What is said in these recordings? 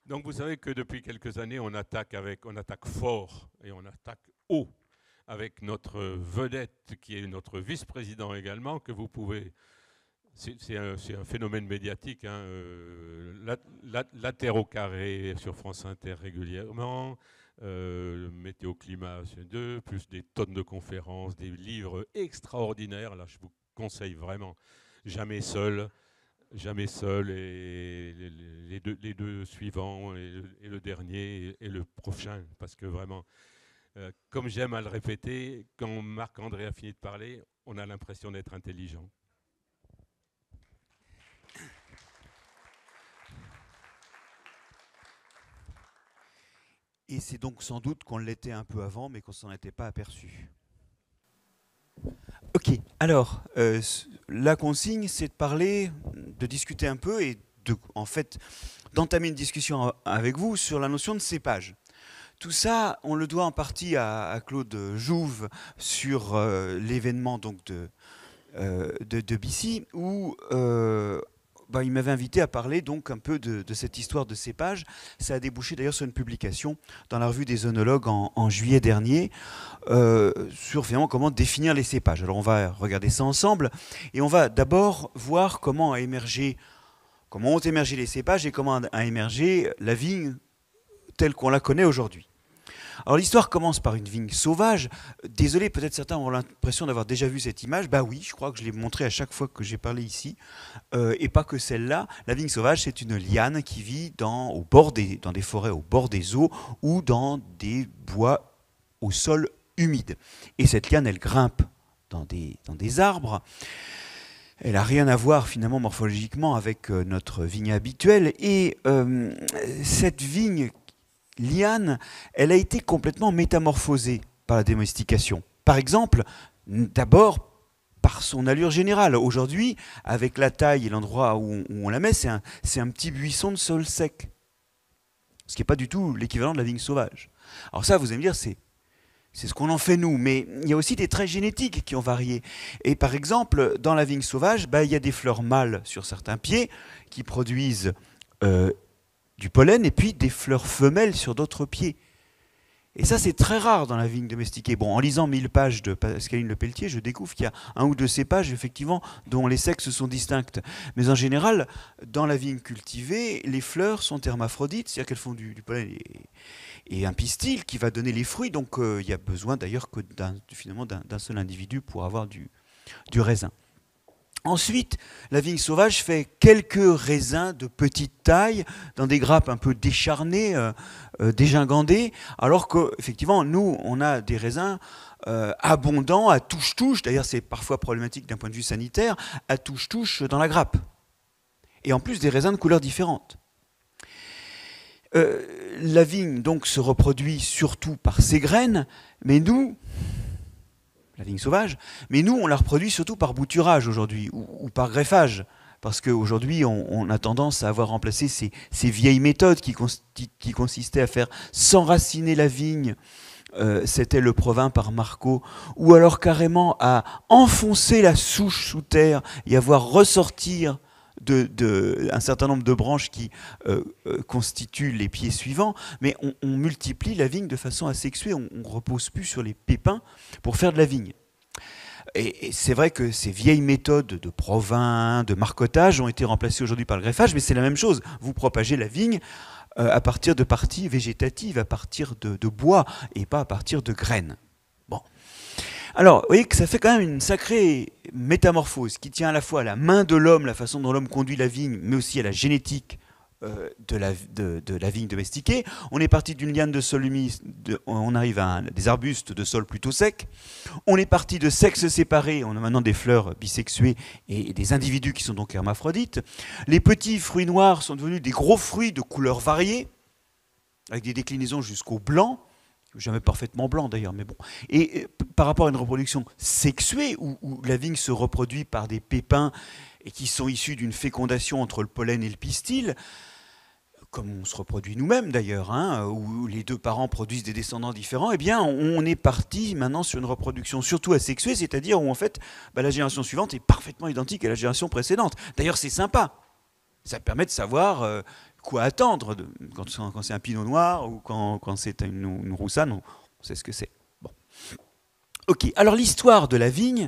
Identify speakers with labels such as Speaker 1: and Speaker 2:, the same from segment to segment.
Speaker 1: Donc vous savez que depuis quelques années, on attaque fort et on attaque haut avec notre vedette qui est notre vice-président également, que vous pouvez... C'est un phénomène médiatique, hein, la Terre au carré sur France Inter régulièrement, Météo Climat sur 2, plus des tonnes de conférences, des livres extraordinaires. Là, je vous conseille vraiment Jamais seul, Jamais seul, et les deux suivants, et le dernier, et le prochain, parce que vraiment, comme j'aime à le répéter, quand Marc-André a fini de parler, on a l'impression d'être intelligent.
Speaker 2: Et c'est donc sans doute qu'on l'était un peu avant, mais qu'on s'en était pas aperçu. Ok, alors, la consigne, c'est de parler, de discuter un peu et en fait, d'entamer une discussion avec vous sur la notion de cépage. Tout ça, on le doit en partie à Claude Jouve sur l'événement donc de BC, où il m'avait invité à parler donc un peu de cette histoire de cépage. Ça a débouché d'ailleurs sur une publication dans la revue des œnologues en juillet dernier sur finalement comment définir les cépages. Alors on va regarder ça ensemble et on va d'abord voir comment ont émergé les cépages et comment a émergé la vigne telle qu'on la connaît aujourd'hui. Alors l'histoire commence par une vigne sauvage. Désolé, peut-être certains ont l'impression d'avoir déjà vu cette image. Bah oui, je crois que je l'ai montrée à chaque fois que j'ai parlé ici. Et pas que celle-là. La vigne sauvage, c'est une liane qui vit dans des forêts au bord des eaux ou dans des bois au sol humide. Et cette liane, elle grimpe dans des arbres. Elle n'a rien à voir finalement morphologiquement avec notre vigne habituelle. Et cette vigne liane, elle a été complètement métamorphosée par la domestication. Par exemple, d'abord par son allure générale. Aujourd'hui, avec la taille et l'endroit où on la met, c'est un petit buisson de sol sec. Ce qui n'est pas du tout l'équivalent de la vigne sauvage. Alors ça, vous allez me dire, c'est ce qu'on en fait nous, mais il y a aussi des traits génétiques qui ont varié. Et par exemple, dans la vigne sauvage, il y a des fleurs mâles sur certains pieds qui produisent du pollen et puis des fleurs femelles sur d'autres pieds. Et ça, c'est très rare dans la vigne domestiquée. Bon, en lisant 1000 pages de Pascaline Lepelletier, je découvre qu'il y a un ou deux cépages, effectivement, dont les sexes sont distincts. Mais en général, dans la vigne cultivée, les fleurs sont hermaphrodites, c'est-à-dire qu'elles font du pollen et un pistil qui va donner les fruits. Donc, il y a besoin d'ailleurs que finalement d'un seul individu pour avoir du raisin. Ensuite, la vigne sauvage fait quelques raisins de petite taille, dans des grappes un peu décharnées, dégingandées, alors qu'effectivement, nous, on a des raisins abondants, à touche-touche, d'ailleurs c'est parfois problématique d'un point de vue sanitaire, à touche-touche dans la grappe. Et en plus, des raisins de couleurs différentes. La vigne, donc, se reproduit surtout par ses graines, mais nous... la vigne sauvage, mais nous, on la reproduit surtout par bouturage aujourd'hui, ou par greffage, parce qu'aujourd'hui, on a tendance à avoir remplacé ces vieilles méthodes qui consistaient à faire s'enraciner la vigne, c'était le Provins par Marcot, ou alors carrément à enfoncer la souche sous terre et à voir ressortir un certain nombre de branches qui constituent les pieds suivants, mais on multiplie la vigne de façon asexuée, on ne repose plus sur les pépins pour faire de la vigne. Et c'est vrai que ces vieilles méthodes de Provins, de marcottage ont été remplacées aujourd'hui par le greffage, mais c'est la même chose. Vous propagez la vigne à partir de parties végétatives, à partir de bois, et pas à partir de graines. Bon. Alors, vous voyez que ça fait quand même une sacrée métamorphose qui tient à la fois à la main de l'homme, la façon dont l'homme conduit la vigne, mais aussi à la génétique de la vigne domestiquée. On est parti d'une liane de sol humide, on arrive à des arbustes de sol plutôt sec. On est parti de sexes séparés, on a maintenant des fleurs bisexuées et des individus qui sont donc hermaphrodites. Les petits fruits noirs sont devenus des gros fruits de couleurs variées, avec des déclinaisons jusqu'au blanc. Jamais parfaitement blanc d'ailleurs, mais bon. Et par rapport à une reproduction sexuée, où la vigne se reproduit par des pépins et qui sont issus d'une fécondation entre le pollen et le pistil, comme on se reproduit nous-mêmes d'ailleurs, hein, où les deux parents produisent des descendants différents, eh bien on est parti maintenant sur une reproduction surtout asexuée, c'est-à-dire où en fait la génération suivante est parfaitement identique à la génération précédente. D'ailleurs c'est sympa, ça permet de savoir quoi attendre quand c'est un pinot noir ou quand c'est une roussanne, on sait ce que c'est. Bon. Ok, alors l'histoire de la vigne,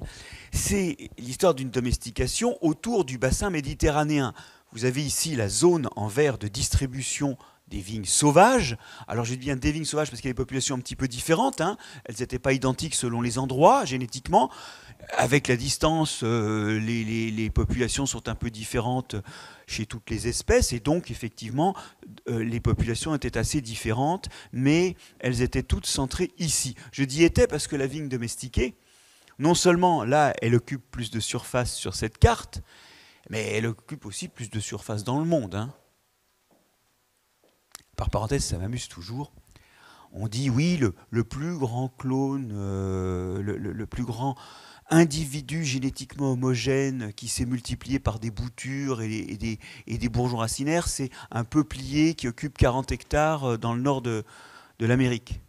Speaker 2: c'est l'histoire d'une domestication autour du bassin méditerranéen. Vous avez ici la zone en vert de distribution des vignes sauvages. Alors je dis bien des vignes sauvages parce qu'il y a des populations un petit peu différentes, hein. Elles n'étaient pas identiques selon les endroits génétiquement. Avec la distance, les populations sont un peu différentes chez toutes les espèces, et donc effectivement les populations étaient assez différentes, mais elles étaient toutes centrées ici. Je dis étaient parce que la vigne domestiquée, non seulement là elle occupe plus de surface sur cette carte, mais elle occupe aussi plus de surface dans le monde, hein. Par parenthèse, ça m'amuse toujours. On dit oui, le plus grand clone, le plus grand individu génétiquement homogène qui s'est multiplié par des boutures et des bourgeons racinaires, c'est un peuplier qui occupe 40 hectares dans le nord de l'Amérique.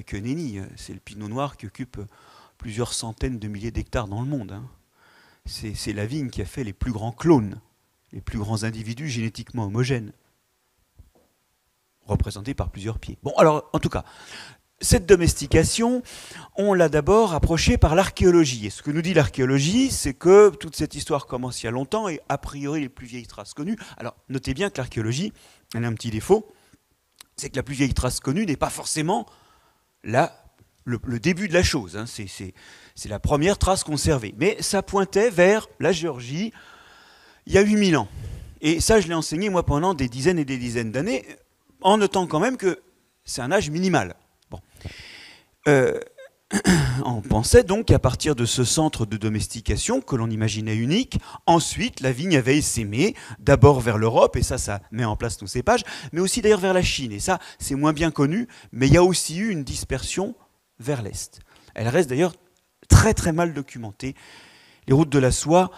Speaker 2: Que nenni, c'est le pinot noir qui occupe plusieurs centaines de milliers d'hectares dans le monde, hein. C'est la vigne qui a fait les plus grands clones, les plus grands individus génétiquement homogènes, représentés par plusieurs pieds. Bon, alors, en tout cas, cette domestication, on l'a d'abord approchée par l'archéologie. Et ce que nous dit l'archéologie, c'est que toute cette histoire commence il y a longtemps et a priori les plus vieilles traces connues. Alors, notez bien que l'archéologie, elle a un petit défaut, c'est que la plus vieille trace connue n'est pas forcément le début de la chose, hein. C'est la première trace conservée. Mais ça pointait vers la Géorgie il y a 8000 ans. Et ça, je l'ai enseigné, moi, pendant des dizaines et des dizaines d'années, en notant quand même que c'est un âge minimal. Bon. On pensait donc qu'à partir de ce centre de domestication que l'on imaginait unique, ensuite la vigne avait essaimé, d'abord vers l'Europe, et ça met en place nos cépages, mais aussi d'ailleurs vers la Chine. Et ça, c'est moins bien connu, mais il y a aussi eu une dispersion vers l'Est. Elle reste d'ailleurs très très mal documentée. Les routes de la soie,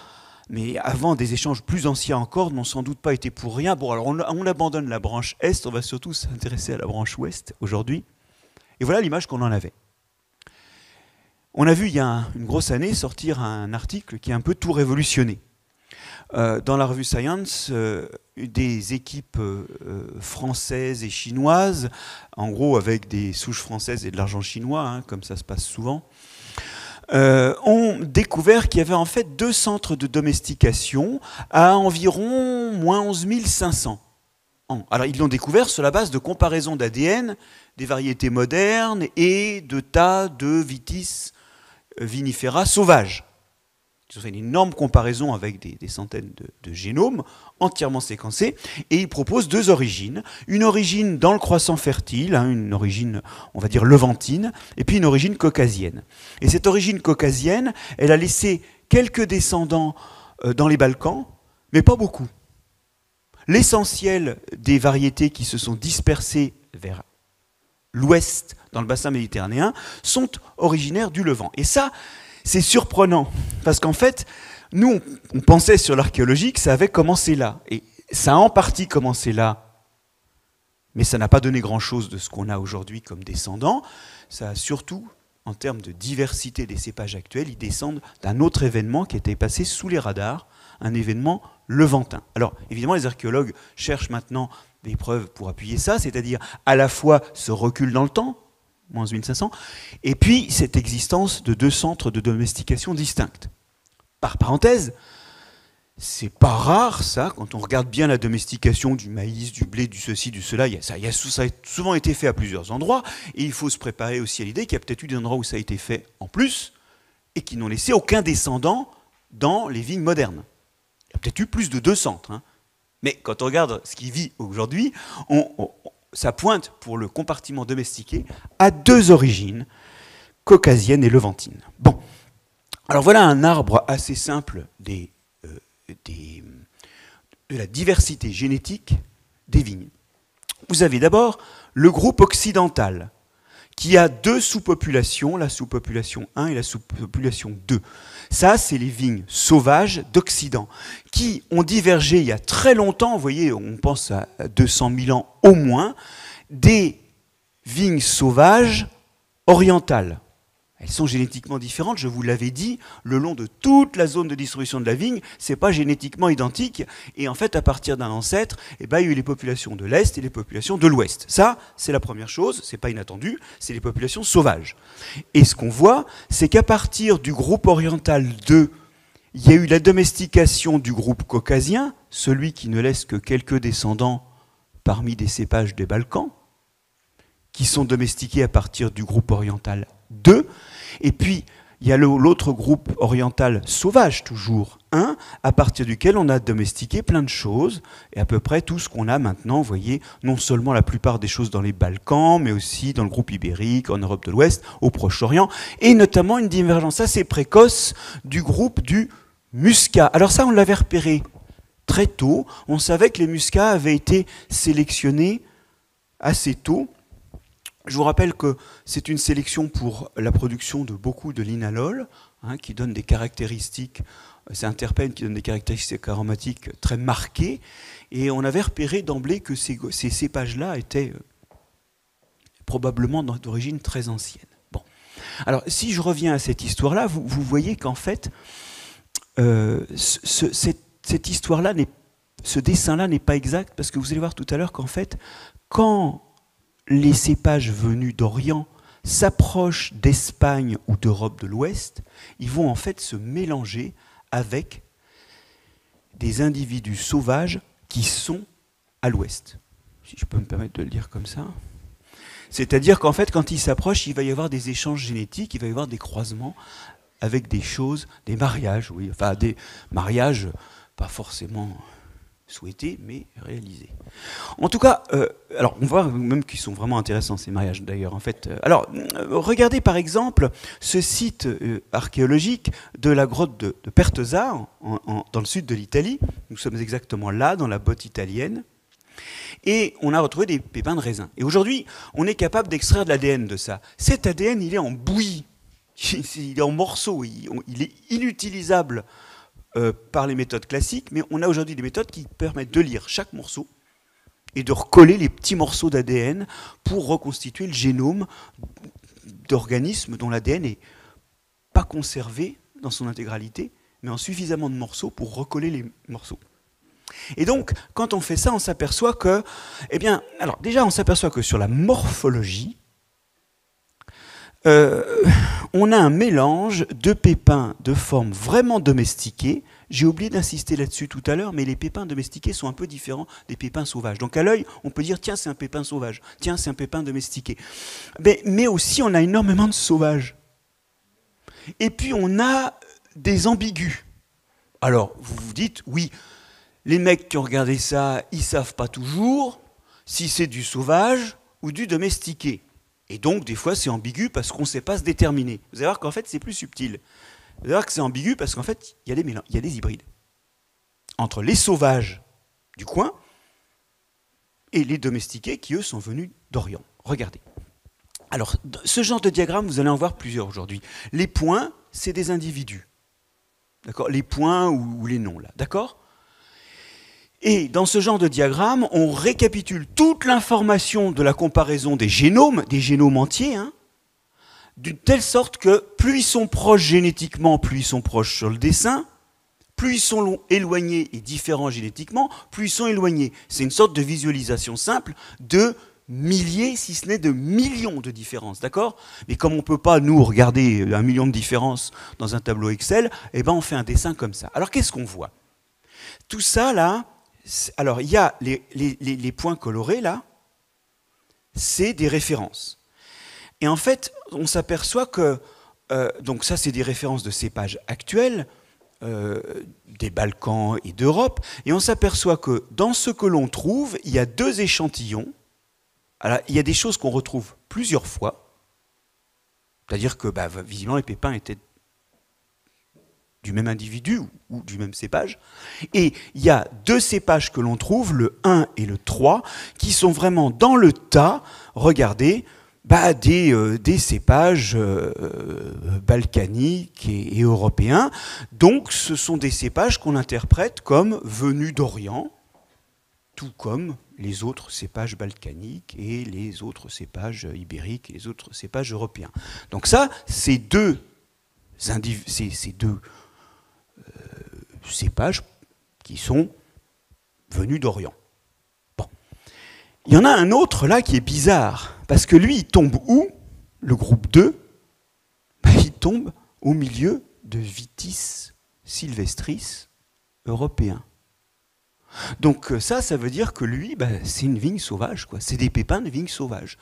Speaker 2: mais avant des échanges plus anciens encore, n'ont sans doute pas été pour rien. Bon, alors on abandonne la branche Est, on va surtout s'intéresser à la branche Ouest aujourd'hui. Et voilà l'image qu'on en avait. On a vu il y a une grosse année sortir un article qui a un peu tout révolutionné. Dans la revue Science, des équipes françaises et chinoises, en gros avec des souches françaises et de l'argent chinois, hein, comme ça se passe souvent, ont découvert qu'il y avait en fait 2 centres de domestication à environ moins 11 500 ans. Alors ils l'ont découvert sur la base de comparaison d'ADN des variétés modernes et de tas de vitis vinifera sauvages. Ils ont fait une énorme comparaison avec des centaines de génomes entièrement séquencés, et ils proposent 2 origines. Une origine dans le croissant fertile, hein, une origine, on va dire, levantine, et puis une origine caucasienne. Et cette origine caucasienne, elle a laissé quelques descendants dans les Balkans, mais pas beaucoup. L'essentiel des variétés qui se sont dispersées vers l'ouest, dans le bassin méditerranéen, sont originaires du Levant. Et ça, c'est surprenant, parce qu'en fait, nous, on pensait sur l'archéologie que ça avait commencé là. Et ça a en partie commencé là, mais ça n'a pas donné grand-chose de ce qu'on a aujourd'hui comme descendants. Ça a surtout, en termes de diversité des cépages actuels, ils descendent d'un autre événement qui était passé sous les radars, un événement levantin. Alors, évidemment, les archéologues cherchent maintenant des preuves pour appuyer ça, c'est-à-dire à la fois ce recul dans le temps, moins 1500, et puis cette existence de 2 centres de domestication distincts. Par parenthèse, c'est pas rare ça, quand on regarde bien la domestication du maïs, du blé, du ceci, du cela, ça a souvent été fait à plusieurs endroits, et il faut se préparer aussi à l'idée qu'il y a peut-être eu des endroits où ça a été fait en plus, et qui n'ont laissé aucun descendant dans les vignes modernes. Il y a peut-être eu plus de 2 centres, hein. Mais quand on regarde ce qui vit aujourd'hui, ça pointe pour le compartiment domestiqué à 2 origines, caucasienne et levantine. Bon, alors voilà un arbre assez simple de la diversité génétique des vignes. Vous avez d'abord le groupe occidental, qui a 2 sous-populations, la sous-population 1 et la sous-population 2. Ça, c'est les vignes sauvages d'Occident, qui ont divergé il y a très longtemps, vous voyez, on pense à 200 000 ans au moins, des vignes sauvages orientales. Elles sont génétiquement différentes, je vous l'avais dit, le long de toute la zone de distribution de la vigne, c'est pas génétiquement identique. Et en fait, à partir d'un ancêtre, il y a eu les populations de l'Est et les populations de l'Ouest. Ça, c'est la première chose, c'est pas inattendu, c'est les populations sauvages. Et ce qu'on voit, c'est qu'à partir du groupe oriental 2, il y a eu la domestication du groupe caucasien, celui qui ne laisse que quelques descendants parmi des cépages des Balkans, qui sont domestiqués à partir du groupe oriental 2. Et puis, il y a l'autre groupe oriental sauvage, toujours, 1, à partir duquel on a domestiqué plein de choses, et à peu près tout ce qu'on a maintenant, vous voyez, non seulement la plupart des choses dans les Balkans, mais aussi dans le groupe ibérique, en Europe de l'Ouest, au Proche-Orient, et notamment une divergence assez précoce du groupe du muscat. Alors ça, on l'avait repéré très tôt, on savait que les muscats avaient été sélectionnés assez tôt. Je vous rappelle que c'est une sélection pour la production de beaucoup de linalol, qui donne des caractéristiques, c'est un terpène qui donne des caractéristiques aromatiques très marquées, et on avait repéré d'emblée que ces cépages-là étaient probablement d'origine très ancienne. Bon. Alors, si je reviens à cette histoire-là, vous voyez qu'en fait, cette histoire-là, ce dessin-là n'est pas exact, parce que vous allez voir tout à l'heure qu'en fait, quand les cépages venus d'Orient s'approchent d'Espagne ou d'Europe de l'Ouest, ils vont en fait se mélanger avec des individus sauvages qui sont à l'Ouest. Si je peux me permettre de le dire comme ça. C'est-à-dire qu'en fait, quand ils s'approchent, il va y avoir des échanges génétiques, il va y avoir des croisements avec des choses, des mariages, oui, enfin des mariages pas forcément souhaités, mais réalisés. En tout cas, alors on voit même qu'ils sont vraiment intéressants ces mariages d'ailleurs. En fait, alors regardez par exemple ce site archéologique de la grotte de Pertesa dans le sud de l'Italie. Nous sommes exactement là, dans la botte italienne. Et on a retrouvé des pépins de raisin. Et aujourd'hui, on est capable d'extraire de l'ADN de ça. Cet ADN, il est en bouillie, il est en morceaux, il est inutilisable par les méthodes classiques, mais on a aujourd'hui des méthodes qui permettent de lire chaque morceau et de recoller les petits morceaux d'ADN pour reconstituer le génome d'organismes dont l'ADN n'est pas conservé dans son intégralité, mais en suffisamment de morceaux pour recoller les morceaux. Et donc, quand on fait ça, on s'aperçoit que, eh bien, alors déjà, on s'aperçoit que sur la morphologie, on a un mélange de pépins de forme vraiment domestiquée. J'ai oublié d'insister là-dessus tout à l'heure, mais les pépins domestiqués sont un peu différents des pépins sauvages. Donc à l'œil, on peut dire, tiens, c'est un pépin sauvage, tiens, c'est un pépin domestiqué. Mais aussi, on a énormément de sauvages. Et puis, on a des ambigus. Alors, vous vous dites, oui, les mecs qui ont regardé ça, ils ne savent pas toujours si c'est du sauvage ou du domestiqué. Et donc, des fois, c'est ambigu parce qu'on ne sait pas se déterminer. Vous allez voir qu'en fait, c'est plus subtil. Vous allez voir que c'est ambigu parce qu'en fait, il y a des hybrides entre les sauvages du coin et les domestiqués qui, eux, sont venus d'Orient. Regardez. Alors, ce genre de diagramme, vous allez en voir plusieurs aujourd'hui. Les points, c'est des individus. D'accord ? Les points ou les noms, là. D'accord ? Et dans ce genre de diagramme, on récapitule toute l'information de la comparaison des génomes entiers, d'une telle sorte que plus ils sont proches génétiquement, plus ils sont proches sur le dessin, plus ils sont éloignés et différents génétiquement, plus ils sont éloignés. C'est une sorte de visualisation simple de milliers, si ce n'est de millions de différences, d'accord ? Mais comme on ne peut pas, nous, regarder 1 million de différences dans un tableau Excel, eh ben on fait un dessin comme ça. Alors qu'est-ce qu'on voit ? Tout ça, là, alors, il y a les points colorés, là, c'est des références. Et en fait, on s'aperçoit que, donc ça, c'est des références de cépages actuels, des Balkans et d'Europe, et on s'aperçoit que dans ce que l'on trouve, il y a 2 échantillons. Alors, il y a des choses qu'on retrouve plusieurs fois, c'est-à-dire que, visiblement, les pépins étaient du même individu ou du même cépage. Et il y a 2 cépages que l'on trouve, le 1 et le 3, qui sont vraiment dans le tas, regardez, des cépages balkaniques et européens. Donc ce sont des cépages qu'on interprète comme venus d'Orient, tout comme les autres cépages balkaniques et les autres cépages ibériques et les autres cépages européens. Donc ça, ces deux cépages qui sont venus d'Orient. Bon. Il y en a un autre là qui est bizarre, parce que lui, il tombe où? Le groupe 2, il tombe au milieu de Vitis sylvestris européen. Donc ça veut dire que lui, c'est une vigne sauvage, quoi. C'est des pépins de vigne sauvage.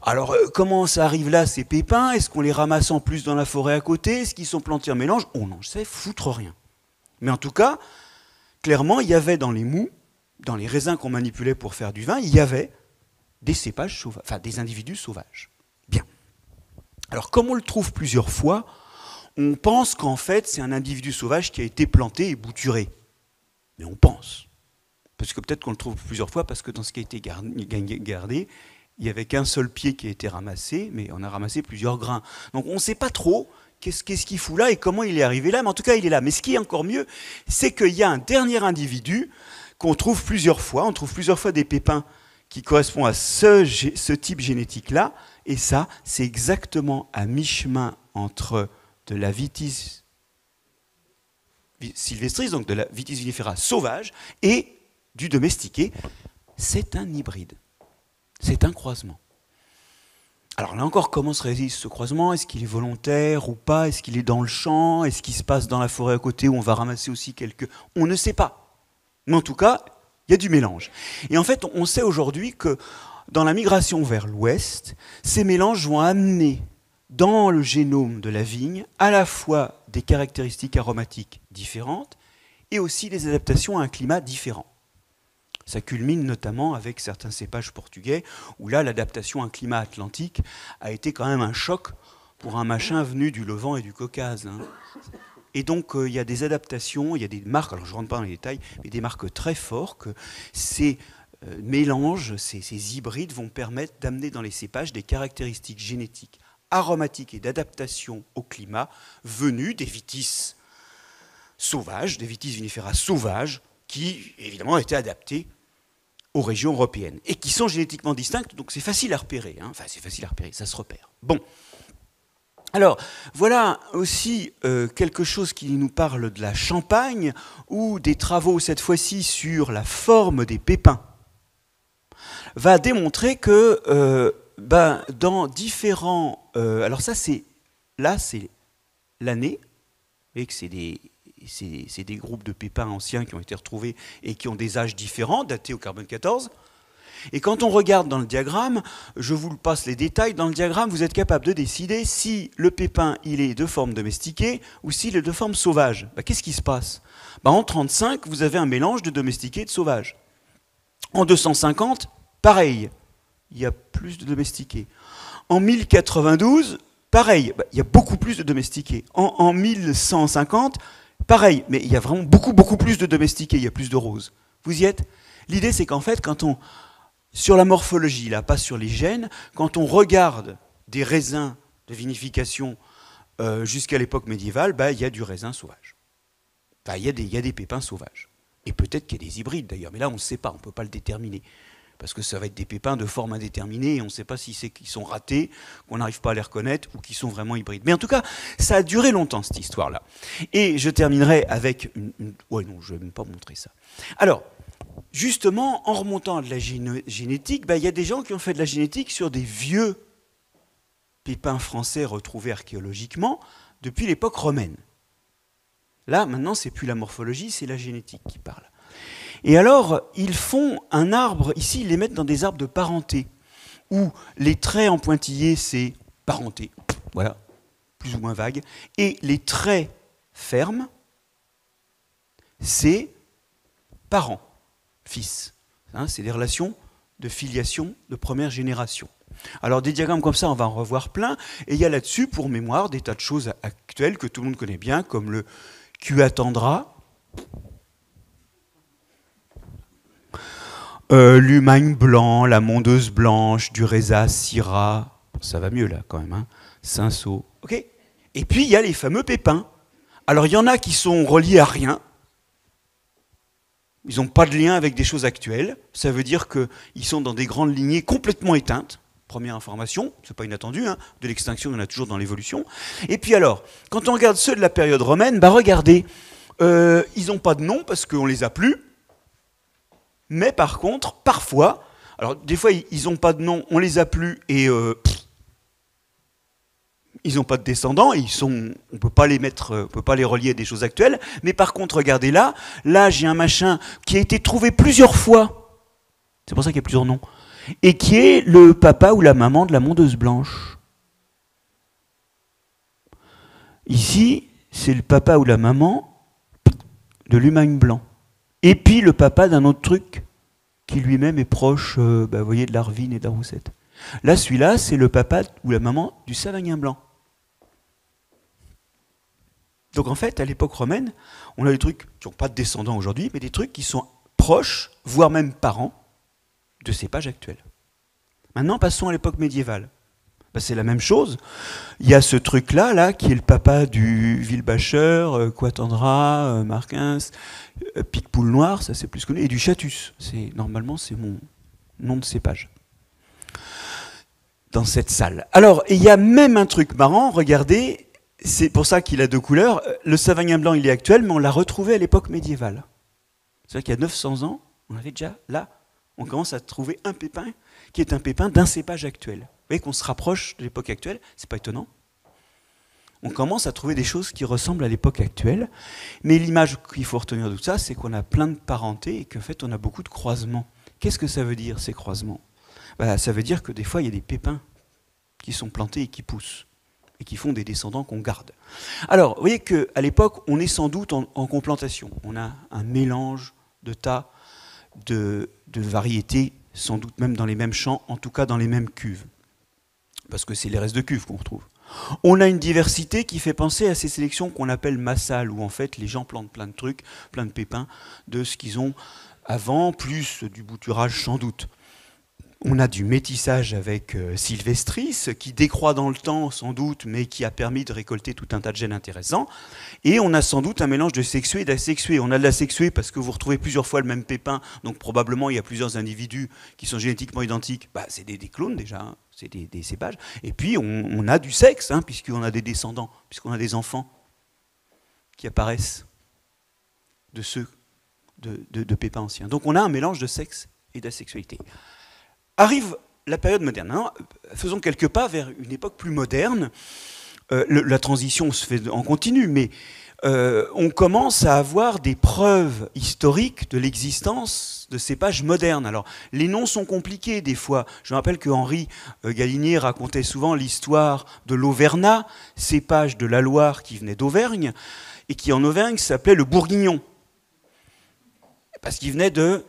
Speaker 2: Alors comment ça arrive là, ces pépins? Est-ce qu'on les ramasse en plus dans la forêt à côté? Est-ce qu'ils sont plantés en mélange? On n'en sait foutre rien. Mais en tout cas, clairement, il y avait dans les mous, dans les raisins qu'on manipulait pour faire du vin, il y avait des cépages sauvages, enfin des individus sauvages. Bien. Alors comme on le trouve plusieurs fois, on pense qu'en fait c'est un individu sauvage qui a été planté et bouturé. Mais on pense. Parce que peut-être qu'on le trouve plusieurs fois, parce que dans ce qui a été gardé, il n'y avait qu'un seul pied qui a été ramassé, mais on a ramassé plusieurs grains. Donc on ne sait pas trop qu'est-ce qu'il fout là et comment il est arrivé là, mais en tout cas il est là. Mais ce qui est encore mieux, c'est qu'il y a un dernier individu qu'on trouve plusieurs fois. On trouve plusieurs fois des pépins qui correspondent à ce type génétique-là, et ça, c'est exactement à mi-chemin entre de la Vitis sylvestris, donc de la Vitis vinifera sauvage, et du domestiqué. C'est un hybride. C'est un croisement. Alors là encore, comment se réalise ce croisement? Est-ce qu'il est volontaire ou pas? Est-ce qu'il est dans le champ? Est-ce qu'il se passe dans la forêt à côté où on va ramasser aussi quelques... On ne sait pas. Mais en tout cas, il y a du mélange. Et en fait, on sait aujourd'hui que dans la migration vers l'ouest, ces mélanges vont amener dans le génome de la vigne à la fois des caractéristiques aromatiques différentes et aussi des adaptations à un climat différent. Ça culmine notamment avec certains cépages portugais, où là, l'adaptation à un climat atlantique a été quand même un choc pour un machin venu du Levant et du Caucase. Hein. Et donc, il y a des adaptations, il y a des marques, alors je ne rentre pas dans les détails, mais des marques très fortes que ces mélanges, ces hybrides vont permettre d'amener dans les cépages des caractéristiques génétiques, aromatiques et d'adaptation au climat venues des vitis sauvages, des vitis vinifera sauvages, qui, évidemment, étaient adaptés aux régions européennes, et qui sont génétiquement distinctes, donc c'est facile à repérer. Hein. Enfin, c'est facile à repérer, ça se repère. Bon. Alors, voilà aussi quelque chose qui nous parle de la Champagne, ou des travaux, cette fois-ci, sur la forme des pépins, va démontrer que dans différents... alors ça, c'est l'année, vous voyez que c'est des groupes de pépins anciens qui ont été retrouvés et qui ont des âges différents, datés au carbone 14. Et quand on regarde dans le diagramme, je vous passe les détails, dans le diagramme, vous êtes capable de décider si le pépin il est de forme domestiquée ou s'il est de forme sauvage. Qu'est-ce qui se passe? En 35, vous avez un mélange de domestiqué et de sauvage. En 250, pareil, il y a plus de domestiqués. En 1092, pareil, il y a beaucoup plus de domestiqués. En 1150, pareil, mais il y a vraiment beaucoup plus de domestiqués, il y a plus de roses. Vous y êtes? L'idée, c'est qu'en fait, sur la morphologie, là, pas sur les gènes, quand on regarde des raisins de vinification jusqu'à l'époque médiévale, il y a du raisin sauvage. Enfin, il y a des pépins sauvages. Et peut-être qu'il y a des hybrides, d'ailleurs, mais là, on ne sait pas, on ne peut pas le déterminer. Parce que ça va être des pépins de forme indéterminée, et on ne sait pas si c'est qu'ils sont ratés, qu'on n'arrive pas à les reconnaître, ou qu'ils sont vraiment hybrides. Mais en tout cas, ça a duré longtemps, cette histoire-là. Et je terminerai avec ouais, non, je ne vais même pas montrer ça. Alors, justement, en remontant à de la génétique, il y a des gens qui ont fait de la génétique sur des vieux pépins français retrouvés archéologiquement depuis l'époque romaine. Là, maintenant, c'est plus la morphologie, c'est la génétique qui parle. Et alors, ils font un arbre, ici, ils les mettent dans des arbres de parenté, où les traits en pointillés, c'est parenté, voilà, plus ou moins vague, et les traits fermes, c'est parents, fils. Hein, c'est des relations de filiation de première génération. Alors, des diagrammes comme ça, on va en revoir plein, et il y a là-dessus, pour mémoire, des tas de choses actuelles que tout le monde connaît bien, comme le Cuatandra, l'Humagne blanc, la Mondeuse blanche, du Reza, Syrah, ça va mieux là quand même, hein, Cinsault, ok. Et puis il y a les fameux pépins. Alors il y en a qui sont reliés à rien, ils n'ont pas de lien avec des choses actuelles. Ça veut dire qu'ils sont dans des grandes lignées complètement éteintes. Première information, c'est pas inattendu, hein, de l'extinction, il y en a toujours dans l'évolution. Et puis alors, quand on regarde ceux de la période romaine, bah regardez, ils n'ont pas de nom parce qu'on les a plus. Mais par contre, parfois, alors des fois ils n'ont pas de nom, on les a plus et ils n'ont pas de descendants, on ne peut pas les mettre, on peut pas les relier à des choses actuelles. Mais par contre, regardez là j'ai un machin qui a été trouvé plusieurs fois. C'est pour ça qu'il y a plusieurs noms. Et qui est le papa ou la maman de la mondeuse blanche. Ici, c'est le papa ou la maman de l'humain blanc. Et puis le papa d'un autre truc qui lui-même est proche, vous voyez, de l'Arvine et de la Roussette. Là, celui-là, c'est le papa ou la maman du Savagnin blanc. Donc en fait, à l'époque romaine, on a des trucs qui n'ont pas de descendants aujourd'hui, mais des trucs qui sont proches, voire même parents, de cépages actuels. Maintenant, passons à l'époque médiévale. C'est la même chose. Il y a ce truc-là, qui est le papa du Wilbacher, Coatendra, Marquins, Picpoul Noir, ça c'est plus connu, et du Chatus. Normalement, c'est mon nom de cépage. Dans cette salle. Alors, il y a même un truc marrant, regardez, c'est pour ça qu'il a deux couleurs. Le Savagnin blanc, il est actuel, mais on l'a retrouvé à l'époque médiévale. C'est-à-dire qu'il y a 900 ans, on avait déjà, là, on commence à trouver un pépin qui est un pépin d'un cépage actuel. Vous voyez qu'on se rapproche de l'époque actuelle, c'est pas étonnant. On commence à trouver des choses qui ressemblent à l'époque actuelle, mais l'image qu'il faut retenir de tout ça, c'est qu'on a plein de parentés et qu'en fait on a beaucoup de croisements. Qu'est-ce que ça veut dire, ces croisements ? Ça veut dire que des fois il y a des pépins qui sont plantés et qui poussent, et qui font des descendants qu'on garde. Alors, vous voyez qu'à l'époque, on est sans doute en complantation. On a un mélange de tas de variétés, sans doute même dans les mêmes champs, en tout cas dans les mêmes cuves. Parce que c'est les restes de cuves qu'on retrouve. On a une diversité qui fait penser à ces sélections qu'on appelle massales, où en fait les gens plantent plein de trucs, plein de pépins, de ce qu'ils ont avant, plus du bouturage sans doute. On a du métissage avec Sylvestris, qui décroît dans le temps sans doute, mais qui a permis de récolter tout un tas de gènes intéressants. Et on a sans doute un mélange de sexué et d'asexué. On a de l'asexué parce que vous retrouvez plusieurs fois le même pépin, donc probablement il y a plusieurs individus qui sont génétiquement identiques. C'est des clones déjà, hein. C'est des cépages. Et puis on a du sexe, hein, puisqu'on a des descendants, puisqu'on a des enfants qui apparaissent de ceux de pépins anciens. Donc on a un mélange de sexe et d'asexualité. Arrive la période moderne. Hein. Faisons quelques pas vers une époque plus moderne. La transition se fait en continu, mais on commence à avoir des preuves historiques de l'existence de cépages modernes. Alors, les noms sont compliqués des fois. Je me rappelle que Henri Galinier racontait souvent l'histoire de l'Auvergnat, cépage de la Loire qui venait d'Auvergne, et qui en Auvergne s'appelait le Bourguignon, parce qu'il venait de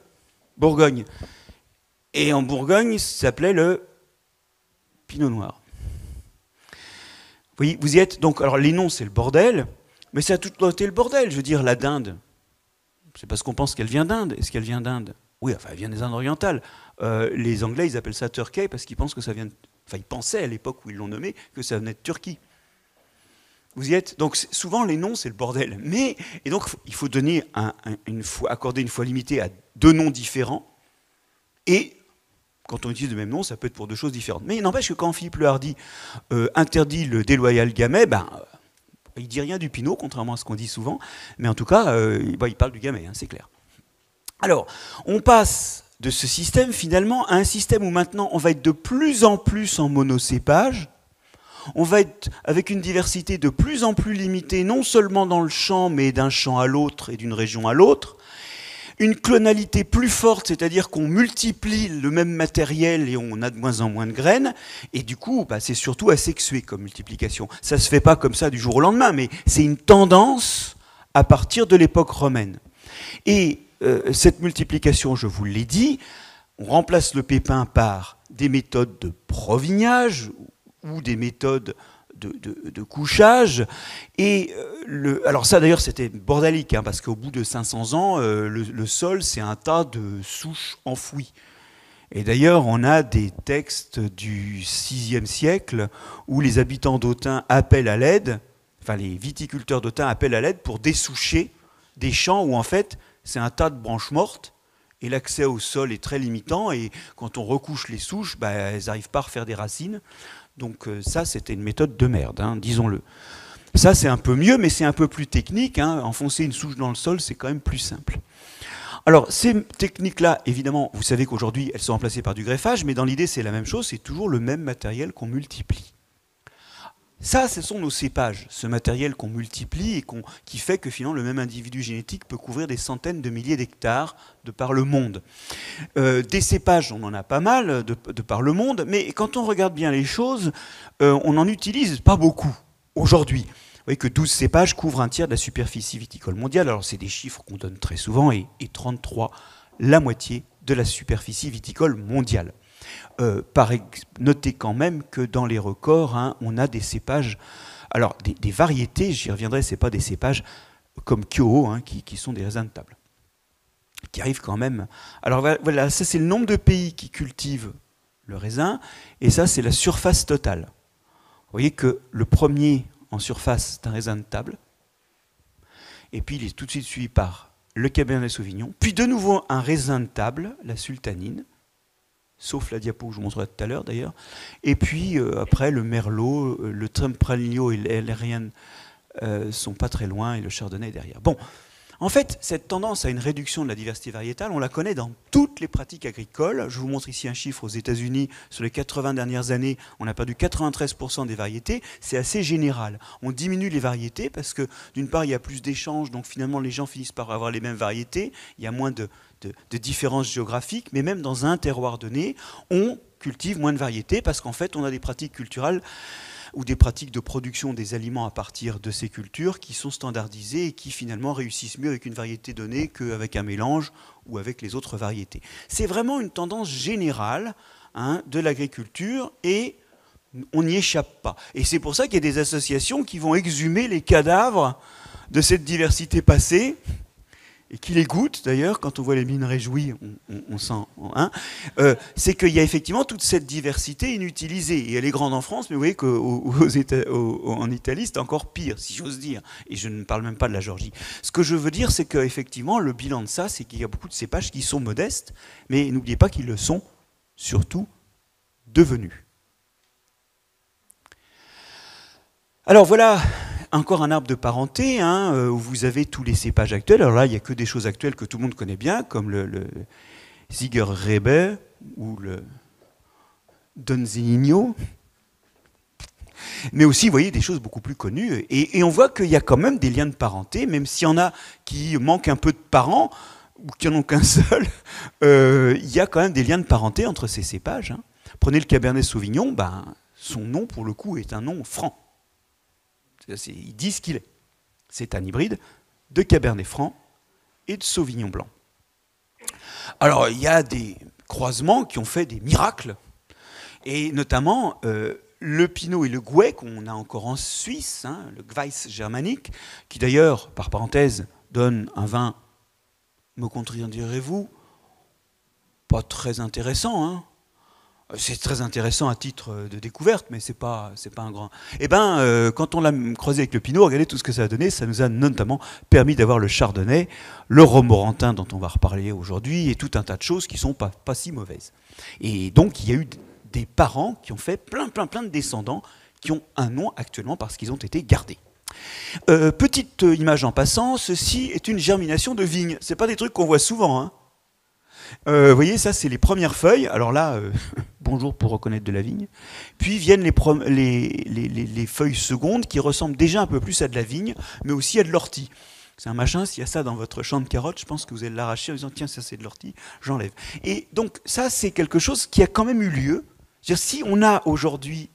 Speaker 2: Bourgogne. Et en Bourgogne, ça s'appelait le Pinot Noir. Vous voyez, vous y êtes. Donc, alors les noms, c'est le bordel, mais ça a tout été le bordel. Je veux dire, la dinde, c'est parce qu'on pense qu'elle vient d'Inde. Est-ce qu'elle vient d'Inde ? Oui, enfin, elle vient des Indes orientales. Les Anglais, ils appellent ça Turkey parce qu'ils pensent que ça vient de... Enfin, ils pensaient à l'époque où ils l'ont nommé que ça venait de Turquie. Vous y êtes. Donc, souvent, les noms, c'est le bordel. Et donc, il faut donner accorder une fois limitée à deux noms différents. Et quand on utilise le même nom, ça peut être pour deux choses différentes. Mais il n'empêche que quand Philippe le Hardy interdit le déloyal gamay, il ne dit rien du Pinot, contrairement à ce qu'on dit souvent. Mais en tout cas, il parle du gamay, hein, c'est clair. Alors, on passe de ce système, finalement, à un système où maintenant, on va être de plus en plus en monocépage. On va être avec une diversité de plus en plus limitée, non seulement dans le champ, mais d'un champ à l'autre et d'une région à l'autre. Une clonalité plus forte, c'est-à-dire qu'on multiplie le même matériel et on a de moins en moins de graines. Et du coup, c'est surtout asexué comme multiplication. Ça ne se fait pas comme ça du jour au lendemain, mais c'est une tendance à partir de l'époque romaine. Et cette multiplication, je vous l'ai dit, on remplace le pépin par des méthodes de provignage ou des méthodes de couchage. Et alors ça d'ailleurs c'était bordélique, hein, parce qu'au bout de 500 ans, le sol c'est un tas de souches enfouies. Et d'ailleurs on a des textes du VIe siècle où les habitants d'Autun appellent à l'aide, enfin les viticulteurs d'Autun appellent à l'aide pour dessoucher des champs où en fait c'est un tas de branches mortes, et l'accès au sol est très limitant, et quand on recouche les souches, bah, elles n'arrivent pas à refaire des racines. Donc ça, c'était une méthode de merde, hein, disons-le. Ça, c'est un peu mieux, mais c'est un peu plus technique, hein. Enfoncer une souche dans le sol, c'est quand même plus simple. Alors, ces techniques-là, évidemment, vous savez qu'aujourd'hui, elles sont remplacées par du greffage, mais dans l'idée, c'est la même chose, c'est toujours le même matériel qu'on multiplie. Ça, ce sont nos cépages, ce matériel qu'on multiplie et qui fait que finalement le même individu génétique peut couvrir des centaines de milliers d'hectares de par le monde. Des cépages, on en a pas mal de par le monde, mais quand on regarde bien les choses, on n'en utilise pas beaucoup aujourd'hui. Vous voyez que 12 cépages couvrent un tiers de la superficie viticole mondiale. Alors c'est des chiffres qu'on donne très souvent, et 33, la moitié de la superficie viticole mondiale. Notez quand même que dans les records, hein, on a des cépages, alors des variétés, j'y reviendrai, ce n'est pas des cépages comme Kyoho, hein, qui sont des raisins de table, qui arrivent quand même. Alors voilà, ça c'est le nombre de pays qui cultivent le raisin, et ça c'est la surface totale. Vous voyez que le premier en surface, c'est un raisin de table, et puis il est tout de suite suivi par le Cabernet Sauvignon, puis de nouveau un raisin de table, la sultanine, sauf la diapo que je vous montrerai tout à l'heure d'ailleurs, et puis après le Merlot, le Tempranillo et l'Hérienne sont pas très loin, et le Chardonnay est derrière. Bon, en fait, cette tendance à une réduction de la diversité variétale, on la connaît dans toutes les pratiques agricoles. Je vous montre ici un chiffre aux États-Unis. Sur les 80 dernières années, on a perdu 93% des variétés. C'est assez général. On diminue les variétés parce que, d'une part, il y a plus d'échanges, donc finalement, les gens finissent par avoir les mêmes variétés. Il y a moins de différences géographiques, mais même dans un terroir donné, on cultive moins de variétés parce qu'en fait, on a des pratiques culturelles ou des pratiques de production des aliments à partir de ces cultures qui sont standardisées et qui finalement réussissent mieux avec une variété donnée qu'avec un mélange ou avec les autres variétés. C'est vraiment une tendance générale, hein, de l'agriculture, et on n'y échappe pas. Et c'est pour ça qu'il y a des associations qui vont exhumer les cadavres de cette diversité passée, et qui les goûtent d'ailleurs, quand on voit les mines réjouies, on sent, hein, c'est qu'il y a effectivement toute cette diversité inutilisée, et elle est grande en France, mais vous voyez qu'en Italie c'est encore pire, si j'ose dire, et je ne parle même pas de la Géorgie. Ce que je veux dire, c'est qu'effectivement le bilan de ça, c'est qu'il y a beaucoup de cépages qui sont modestes, mais n'oubliez pas qu'ils le sont surtout devenus. Alors voilà encore un arbre de parenté, hein, où vous avez tous les cépages actuels. Alors là, il n'y a que des choses actuelles que tout le monde connaît bien, comme le Zigerrebe ou le Donzinho. Mais aussi, vous voyez, des choses beaucoup plus connues. Et on voit qu'il y a quand même des liens de parenté, même s'il y en a qui manquent un peu de parents, ou qui n'en ont qu'un seul, il y a quand même des liens de parenté entre ces cépages, hein. Prenez le Cabernet Sauvignon, ben, son nom, pour le coup, est un nom franc. Ils disent qu'il est. C'est un hybride de Cabernet Franc et de Sauvignon Blanc. Alors, il y a des croisements qui ont fait des miracles, et notamment le Pinot et le Gouais, qu'on a encore en Suisse, hein, le Gweiss germanique, qui d'ailleurs, par parenthèse, donne un vin, me contredirez-vous, pas très intéressant, hein. C'est très intéressant à titre de découverte, mais c'est pas un grand... Eh bien, quand on l'a croisé avec le Pinot, regardez tout ce que ça a donné. Ça nous a notamment permis d'avoir le Chardonnay, le Romorantin dont on va reparler aujourd'hui, et tout un tas de choses qui sont pas si mauvaises. Et donc, il y a eu des parents qui ont fait plein de descendants qui ont un nom actuellement parce qu'ils ont été gardés. Petite image en passant, ceci est une germination de vigne. C'est pas des trucs qu'on voit souvent, hein. Vous voyez, ça, c'est les premières feuilles. Alors là, bonjour pour reconnaître de la vigne. Puis viennent les feuilles secondes qui ressemblent déjà un peu plus à de la vigne, mais aussi à de l'ortie. C'est un machin, s'il y a ça dans votre champ de carottes, je pense que vous allez l'arracher en disant tiens, ça c'est de l'ortie, j'enlève. Et donc ça, c'est quelque chose qui a quand même eu lieu. C'est-à-dire, si on a aujourd'hui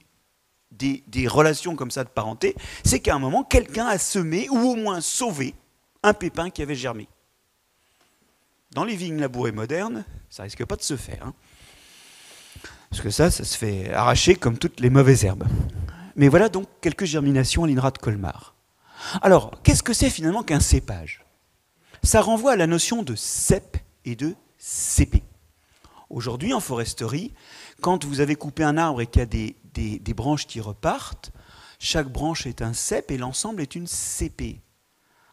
Speaker 2: des relations comme ça de parenté, c'est qu'à un moment, quelqu'un a semé ou au moins sauvé un pépin qui avait germé. Dans les vignes labourées modernes, ça risque pas de se faire, hein. Parce que ça se fait arracher comme toutes les mauvaises herbes. Mais voilà donc quelques germinations à l'INRA de Colmar. Alors, qu'est-ce que c'est finalement qu'un cépage? Ça renvoie à la notion de cep et de cépé. Aujourd'hui, en foresterie, quand vous avez coupé un arbre et qu'il y a des branches qui repartent, chaque branche est un cep et l'ensemble est une cépée.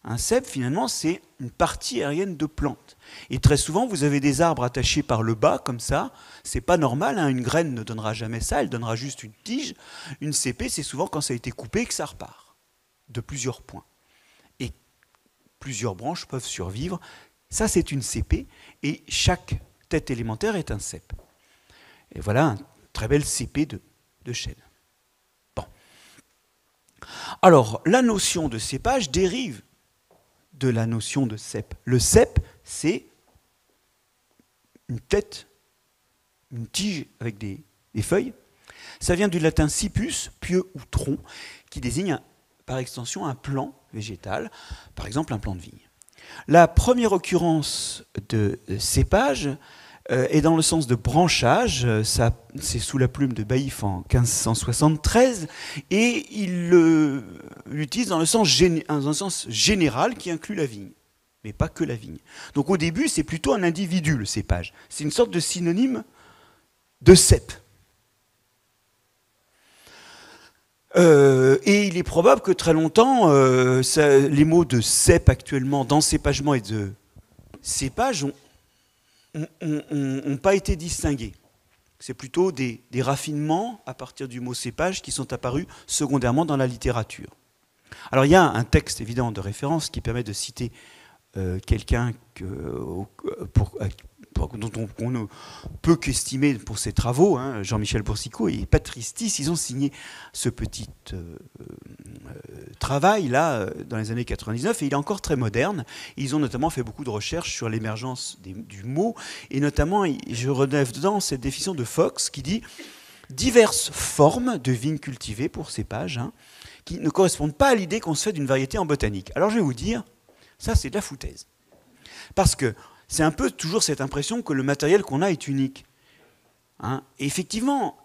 Speaker 2: Un cep, finalement, c'est une partie aérienne de plante. Et très souvent, vous avez des arbres attachés par le bas, comme ça. C'est pas normal, hein. Une graine ne donnera jamais ça, elle donnera juste une tige. Une cépée, c'est souvent quand ça a été coupé que ça repart, de plusieurs points. Et plusieurs branches peuvent survivre. Ça, c'est une cépée, et chaque tête élémentaire est un cep. Et voilà une très belle cépée de chêne. Bon. Alors, la notion de cépage dérive de la notion de cep. Le cep, c'est une tête, une tige avec des feuilles. Ça vient du latin cipus, pieu ou tronc, qui désigne par extension un plant végétal, par exemple un plant de vigne. La première occurrence de cépage est dans le sens de branchage. C'est sous la plume de Baïf en 1573, et il l'utilise dans le sens général qui inclut la vigne, mais pas que la vigne. Donc au début, c'est plutôt un individu, le cépage. C'est une sorte de synonyme de cep. Et il est probable que très longtemps, les mots de cep actuellement, d'encépagement et de cépage n'ont pas été distingués. C'est plutôt des raffinements à partir du mot cépage qui sont apparus secondairement dans la littérature. Alors il y a un texte évidemment de référence qui permet de citer quelqu'un dont on ne peut qu'estimer pour ses travaux, hein, Jean-Michel Boursicot et Patristis, ils ont signé ce petit travail-là dans les années 99, et il est encore très moderne. Ils ont notamment fait beaucoup de recherches sur l'émergence du mot, et notamment, je relève dedans cette définition de Fox qui dit « diverses formes de vignes cultivées pour cépage, hein, qui ne correspondent pas à l'idée qu'on se fait d'une variété en botanique ». Alors je vais vous dire, ça c'est de la foutaise. Parce que c'est un peu toujours cette impression que le matériel qu'on a est unique. Hein. Et effectivement,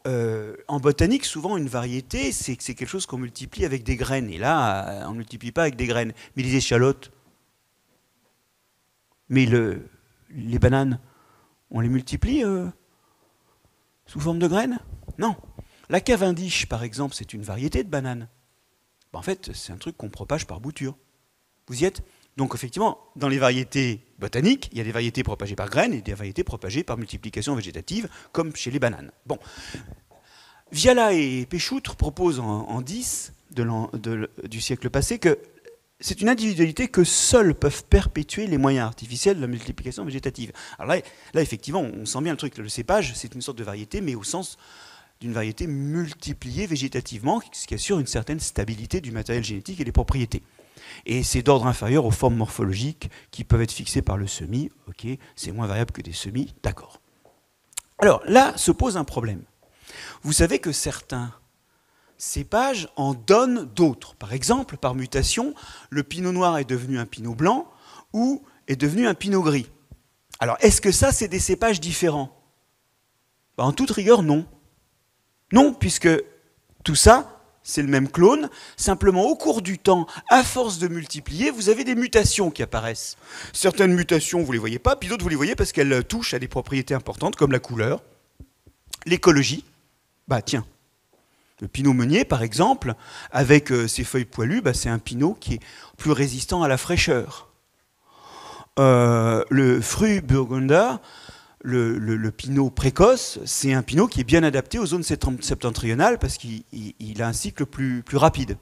Speaker 2: en botanique, souvent une variété, c'est quelque chose qu'on multiplie avec des graines. Et là, on ne multiplie pas avec des graines. Mais les échalotes, mais les bananes, on les multiplie sous forme de graines? Non. La Cavendish, par exemple, c'est une variété de bananes. Ben, en fait, c'est un truc qu'on propage par bouture. Vous y êtes? Donc effectivement, dans les variétés botaniques, il y a des variétés propagées par graines et des variétés propagées par multiplication végétative, comme chez les bananes. Bon. Viala et Péchoutre proposent en 10 du siècle passé que c'est une individualité que seuls peuvent perpétuer les moyens artificiels de la multiplication végétative. Alors là effectivement, on sent bien le truc. Le cépage, c'est une sorte de variété, mais au sens d'une variété multipliée végétativement, ce qui assure une certaine stabilité du matériel génétique et des propriétés. Et c'est d'ordre inférieur aux formes morphologiques qui peuvent être fixées par le semis. Ok, c'est moins variable que des semis, d'accord. Alors là se pose un problème. Vous savez que certains cépages en donnent d'autres. Par exemple, par mutation, le pinot noir est devenu un pinot blanc ou est devenu un pinot gris. Alors, est-ce que ça, c'est des cépages différents? Ben, en toute rigueur, non. Non, puisque tout ça, c'est le même clone, simplement au cours du temps, à force de multiplier, vous avez des mutations qui apparaissent. Certaines mutations, vous ne les voyez pas, puis d'autres, vous les voyez parce qu'elles touchent à des propriétés importantes, comme la couleur, l'écologie. Bah tiens, le pinot meunier, par exemple, avec ses feuilles poilues, bah, c'est un pinot qui est plus résistant à la fraîcheur. Le Fru Burgunder, le pinot précoce, c'est un pinot qui est bien adapté aux zones septentrionales parce qu'il a un cycle plus rapide.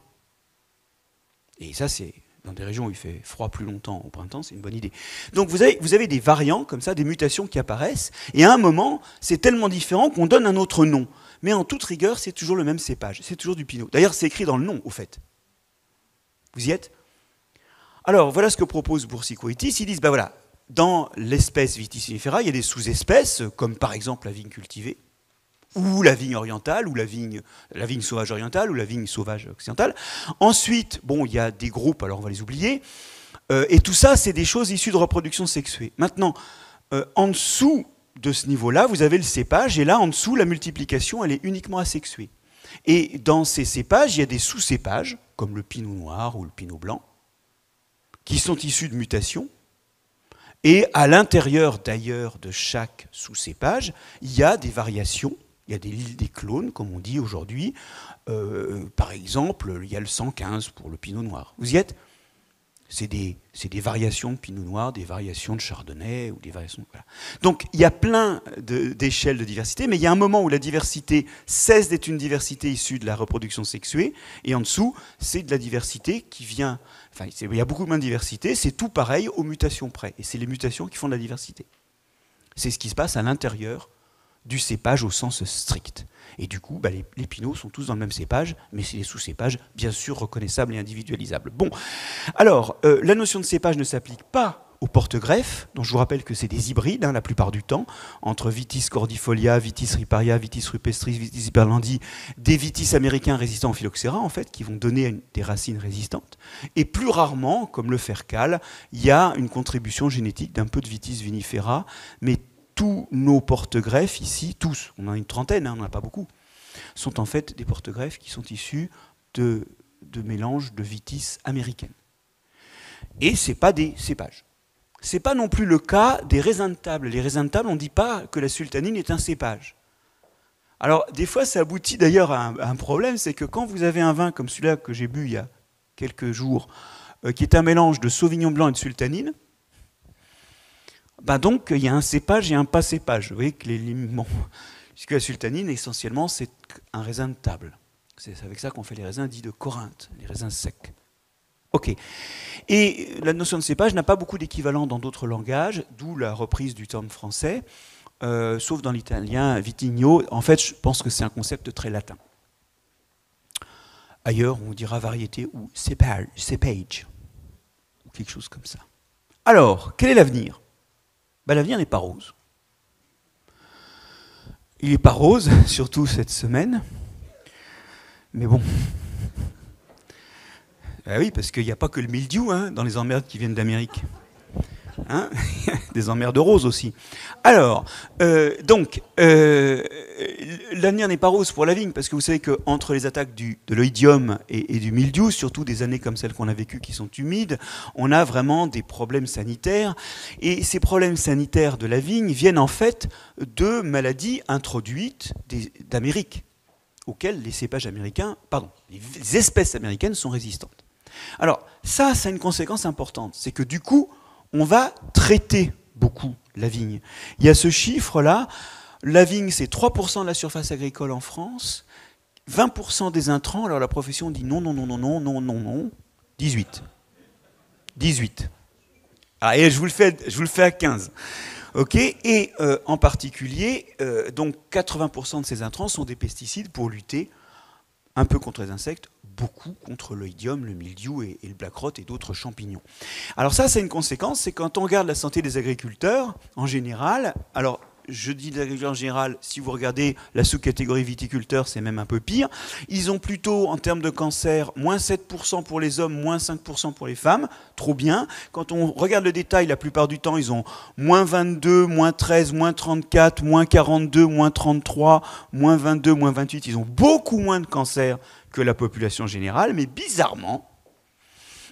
Speaker 2: Et ça, c'est dans des régions où il fait froid plus longtemps au printemps, c'est une bonne idée. Donc vous avez des variants comme ça, des mutations qui apparaissent, et à un moment, c'est tellement différent qu'on donne un autre nom. Mais en toute rigueur, c'est toujours le même cépage, c'est toujours du pinot. D'ailleurs, c'est écrit dans le nom, au fait. Vous y êtes? Alors, voilà ce que propose Boursicot et Tis. Ils disent, ben voilà, dans l'espèce Vitis vinifera, il y a des sous-espèces, comme par exemple la vigne cultivée, ou la vigne orientale, ou la vigne sauvage orientale, ou la vigne sauvage occidentale. Ensuite, bon, il y a des groupes, alors on va les oublier. Et tout ça, c'est des choses issues de reproduction sexuée. Maintenant, en dessous de ce niveau-là, vous avez le cépage, et là, en dessous, la multiplication, elle est uniquement asexuée. Et dans ces cépages, il y a des sous-cépages, comme le pinot noir ou le pinot blanc, qui sont issus de mutations. Et à l'intérieur, d'ailleurs, de chaque sous-cépage, il y a des variations, il y a des clones, comme on dit aujourd'hui. Par exemple, il y a le 115 pour le pinot noir. Vous y êtes? C'est des variations de pinot noir, des variations de chardonnay, ou des variations... Voilà. Donc il y a plein d'échelles de diversité, mais il y a un moment où la diversité cesse d'être une diversité issue de la reproduction sexuée, et en dessous, c'est de la diversité qui vient... Enfin, il y a beaucoup moins de diversité, c'est tout pareil aux mutations près, et c'est les mutations qui font de la diversité. C'est ce qui se passe à l'intérieur du cépage au sens strict. Et du coup, les pinots sont tous dans le même cépage, mais c'est des sous-cépages, bien sûr, reconnaissables et individualisables. Bon, alors, la notion de cépage ne s'applique pas aux porte-greffes, dont je vous rappelle que c'est des hybrides, la plupart du temps, entre Vitis cordifolia, Vitis riparia, Vitis rupestris, Vitis hyperlandi, des Vitis américains résistants au phylloxéra, en fait, qui vont donner des racines résistantes. Et plus rarement, comme le fer cal, il y a une contribution génétique d'un peu de Vitis vinifera, mais tous nos porte-greffes ici, tous, on en a une trentaine, on n'en a pas beaucoup, sont en fait des porte-greffes qui sont issus de mélanges de vitis américaines. Et ce n'est pas des cépages. Ce n'est pas non plus le cas des raisins de table. Les raisins de table, on ne dit pas que la sultanine est un cépage. Alors, des fois, ça aboutit d'ailleurs à un problème, c'est que quand vous avez un vin comme celui-là que j'ai bu il y a quelques jours, qui est un mélange de sauvignon blanc et de sultanine, donc il y a un cépage et un pas cépage. Vous voyez que bon, puisque la sultanine, essentiellement, c'est un raisin de table. C'est avec ça qu'on fait les raisins dits de Corinthe, les raisins secs. Ok. Et la notion de cépage n'a pas beaucoup d'équivalent dans d'autres langages, d'où la reprise du terme français, sauf dans l'italien vitigno. En fait, je pense que c'est un concept très latin. Ailleurs, on dira variété ou cépage, ou quelque chose comme ça. Alors, quel est l'avenir ? L'avenir n'est pas rose. Il n'est pas rose, surtout cette semaine. Mais bon. Oui, parce qu'il n'y a pas que le mildiou dans les emmerdes qui viennent d'Amérique. Des emmerdes roses aussi. Alors, l'avenir n'est pas rose pour la vigne, parce que vous savez qu'entre les attaques de l'oïdium et du mildiou, surtout des années comme celles qu'on a vécues qui sont humides, on a vraiment des problèmes sanitaires. Et ces problèmes sanitaires de la vigne viennent en fait de maladies introduites d'Amérique, auxquelles les cépages américains, les espèces américaines sont résistantes. Alors, ça a une conséquence importante, c'est que du coup, on va traiter beaucoup la vigne. Il y a ce chiffre-là, la vigne c'est 3% de la surface agricole en France, 20% des intrants, alors la profession dit non, 18. 18. Ah, et je vous le fais à 15. Ok, et en particulier, donc 80% de ces intrants sont des pesticides pour lutter un peu contre les insectes, beaucoup contre l'oïdium, le mildiou et le black rot et d'autres champignons. Alors ça, c'est une conséquence, c'est quand on regarde la santé des agriculteurs, en général, alors je dis des agriculteurs en général, si vous regardez la sous-catégorie viticulteurs, c'est même un peu pire, ils ont plutôt, en termes de cancer, moins 7% pour les hommes, moins 5% pour les femmes, trop bien. Quand on regarde le détail, la plupart du temps, ils ont moins 22, moins 13, moins 34, moins 42, moins 33, moins 22, moins 28, ils ont beaucoup moins de cancer que la population générale, mais bizarrement,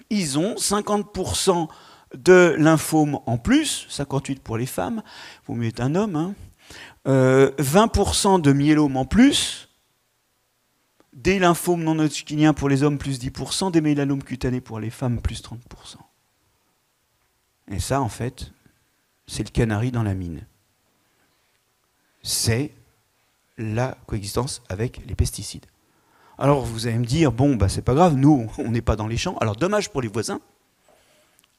Speaker 2: ils ont 50% de lymphome en plus, 58 pour les femmes, vaut mieux être un homme, 20% de myélome en plus, des lymphomes non hodgkiniens pour les hommes plus 10%, des mélanomes cutanés pour les femmes plus 30%. Et ça, en fait, c'est le canari dans la mine. C'est la coexistence avec les pesticides. Alors vous allez me dire, bon, c'est pas grave, nous, on n'est pas dans les champs. Alors dommage pour les voisins.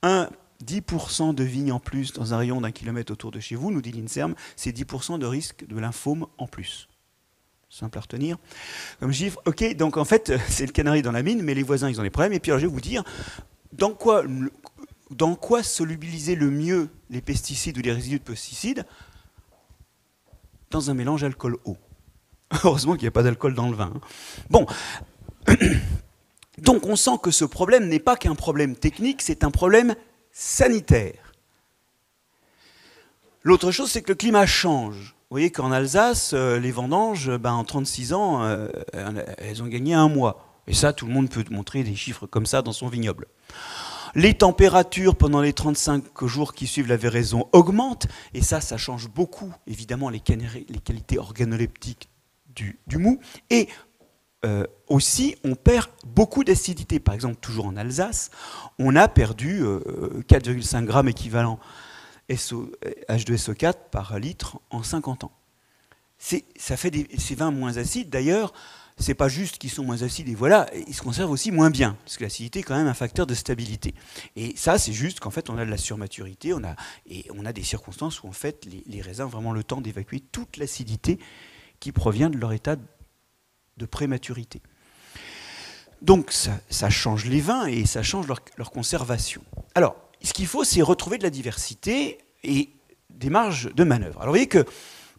Speaker 2: 10% de vignes en plus dans un rayon d'1 kilomètre autour de chez vous, nous dit l'INSERM, c'est 10% de risque de lymphome en plus. Simple à retenir comme chiffre. Ok, donc en fait, c'est le canari dans la mine, mais les voisins, ils ont des problèmes. Et puis alors, je vais vous dire, dans quoi solubiliser le mieux les pesticides ou les résidus de pesticides ? Dans un mélange alcool-eau. Heureusement qu'il n'y a pas d'alcool dans le vin. Bon, donc on sent que ce problème n'est pas qu'un problème technique, c'est un problème sanitaire. L'autre chose, c'est que le climat change. Vous voyez qu'en Alsace, les vendanges, en 36 ans, elles ont gagné 1 mois. Et ça, tout le monde peut montrer des chiffres comme ça dans son vignoble. Les températures pendant les 35 jours qui suivent la véraison augmentent, et ça change beaucoup, évidemment, les qualités organoleptiques du mou. Et aussi, on perd beaucoup d'acidité. Par exemple, toujours en Alsace, on a perdu 4,5 grammes équivalent H2SO4 par litre en 50 ans. Ça fait ces vins moins acides, d'ailleurs, c'est pas juste qu'ils sont moins acides, et voilà, ils se conservent aussi moins bien, parce que l'acidité est quand même un facteur de stabilité. Et ça, c'est juste qu'en fait, on a de la surmaturité, on a des circonstances où en fait, les raisins ont vraiment le temps d'évacuer toute l'acidité qui provient de leur état de prématurité. Donc ça change les vins et ça change leur conservation. Alors, ce qu'il faut, c'est retrouver de la diversité et des marges de manœuvre. Alors vous voyez que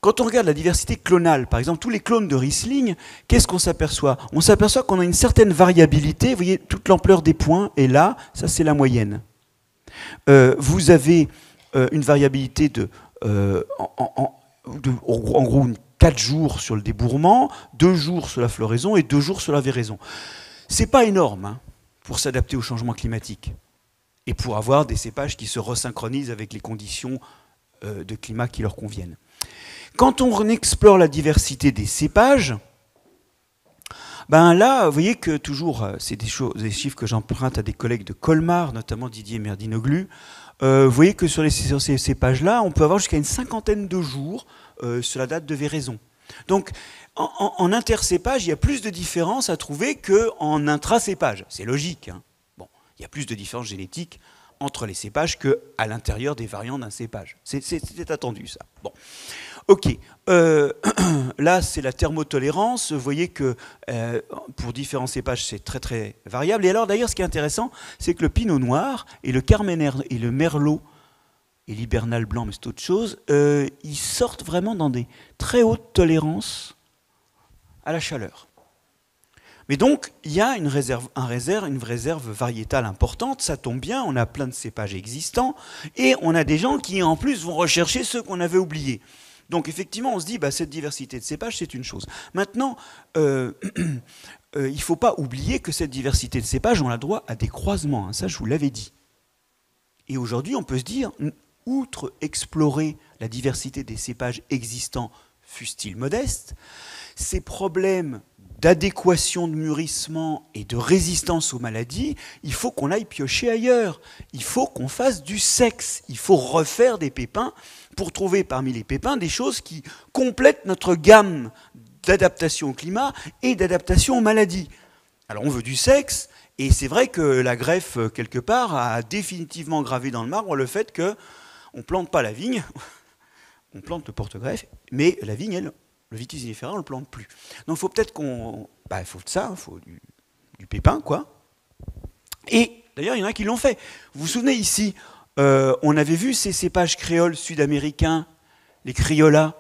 Speaker 2: quand on regarde la diversité clonale, par exemple tous les clones de Riesling, qu'est-ce qu'on s'aperçoit? On s'aperçoit qu'on a une certaine variabilité. Vous voyez, toute l'ampleur des points est là, ça c'est la moyenne. Vous avez une variabilité en gros 4 jours sur le débourrement, 2 jours sur la floraison et 2 jours sur la véraison. C'est pas énorme hein, pour s'adapter au changement climatique et pour avoir des cépages qui se resynchronisent avec les conditions de climat qui leur conviennent. Quand on explore la diversité des cépages, ben là, vous voyez que toujours, c'est des chiffres que j'emprunte à des collègues de Colmar, notamment Didier Merdinoglu. Vous voyez que sur ces cépages-là, on peut avoir jusqu'à une 50aine de jours sur la date de véraison. Donc, en intercépage, il y a plus de différences à trouver qu'en intracépage. C'est logique. Hein. Bon, il y a plus de différences génétiques entre les cépages qu'à l'intérieur des variants d'un cépage. C'était attendu, ça. Bon. Ok. Là, c'est la thermotolérance. Vous voyez que pour différents cépages, c'est très, très variable. Et alors, d'ailleurs, ce qui est intéressant, c'est que le pinot noir et le carmener et le merlot et l'hibernal blanc, mais c'est autre chose, ils sortent vraiment dans des très hautes tolérances à la chaleur. Mais donc, il y a une réserve variétale importante, ça tombe bien, on a plein de cépages existants, et on a des gens qui, en plus, vont rechercher ceux qu'on avait oubliés. Donc, effectivement, on se dit, bah, cette diversité de cépages, c'est une chose. Maintenant, il ne faut pas oublier que cette diversité de cépages, on a droit à des croisements, hein, ça, je vous l'avais dit. Et aujourd'hui, on peut se dire, outre explorer la diversité des cépages existants, fussent-ils modestes, ces problèmes d'adéquation de mûrissement et de résistance aux maladies, il faut qu'on aille piocher ailleurs. Il faut qu'on fasse du sexe. Il faut refaire des pépins pour trouver parmi les pépins des choses qui complètent notre gamme d'adaptation au climat et d'adaptation aux maladies. Alors on veut du sexe, et c'est vrai que la greffe, quelque part, a définitivement gravé dans le marbre le fait qu'on ne plante pas la vigne, on plante le porte-greffe, mais la vigne, elle, le vitis vinifera, on ne le plante plus. Donc il faut peut-être qu'on... il faut de ça, il faut du pépin, quoi. Et d'ailleurs, il y en a qui l'ont fait. Vous vous souvenez ici, on avait vu ces cépages créoles sud-américains, les criolas.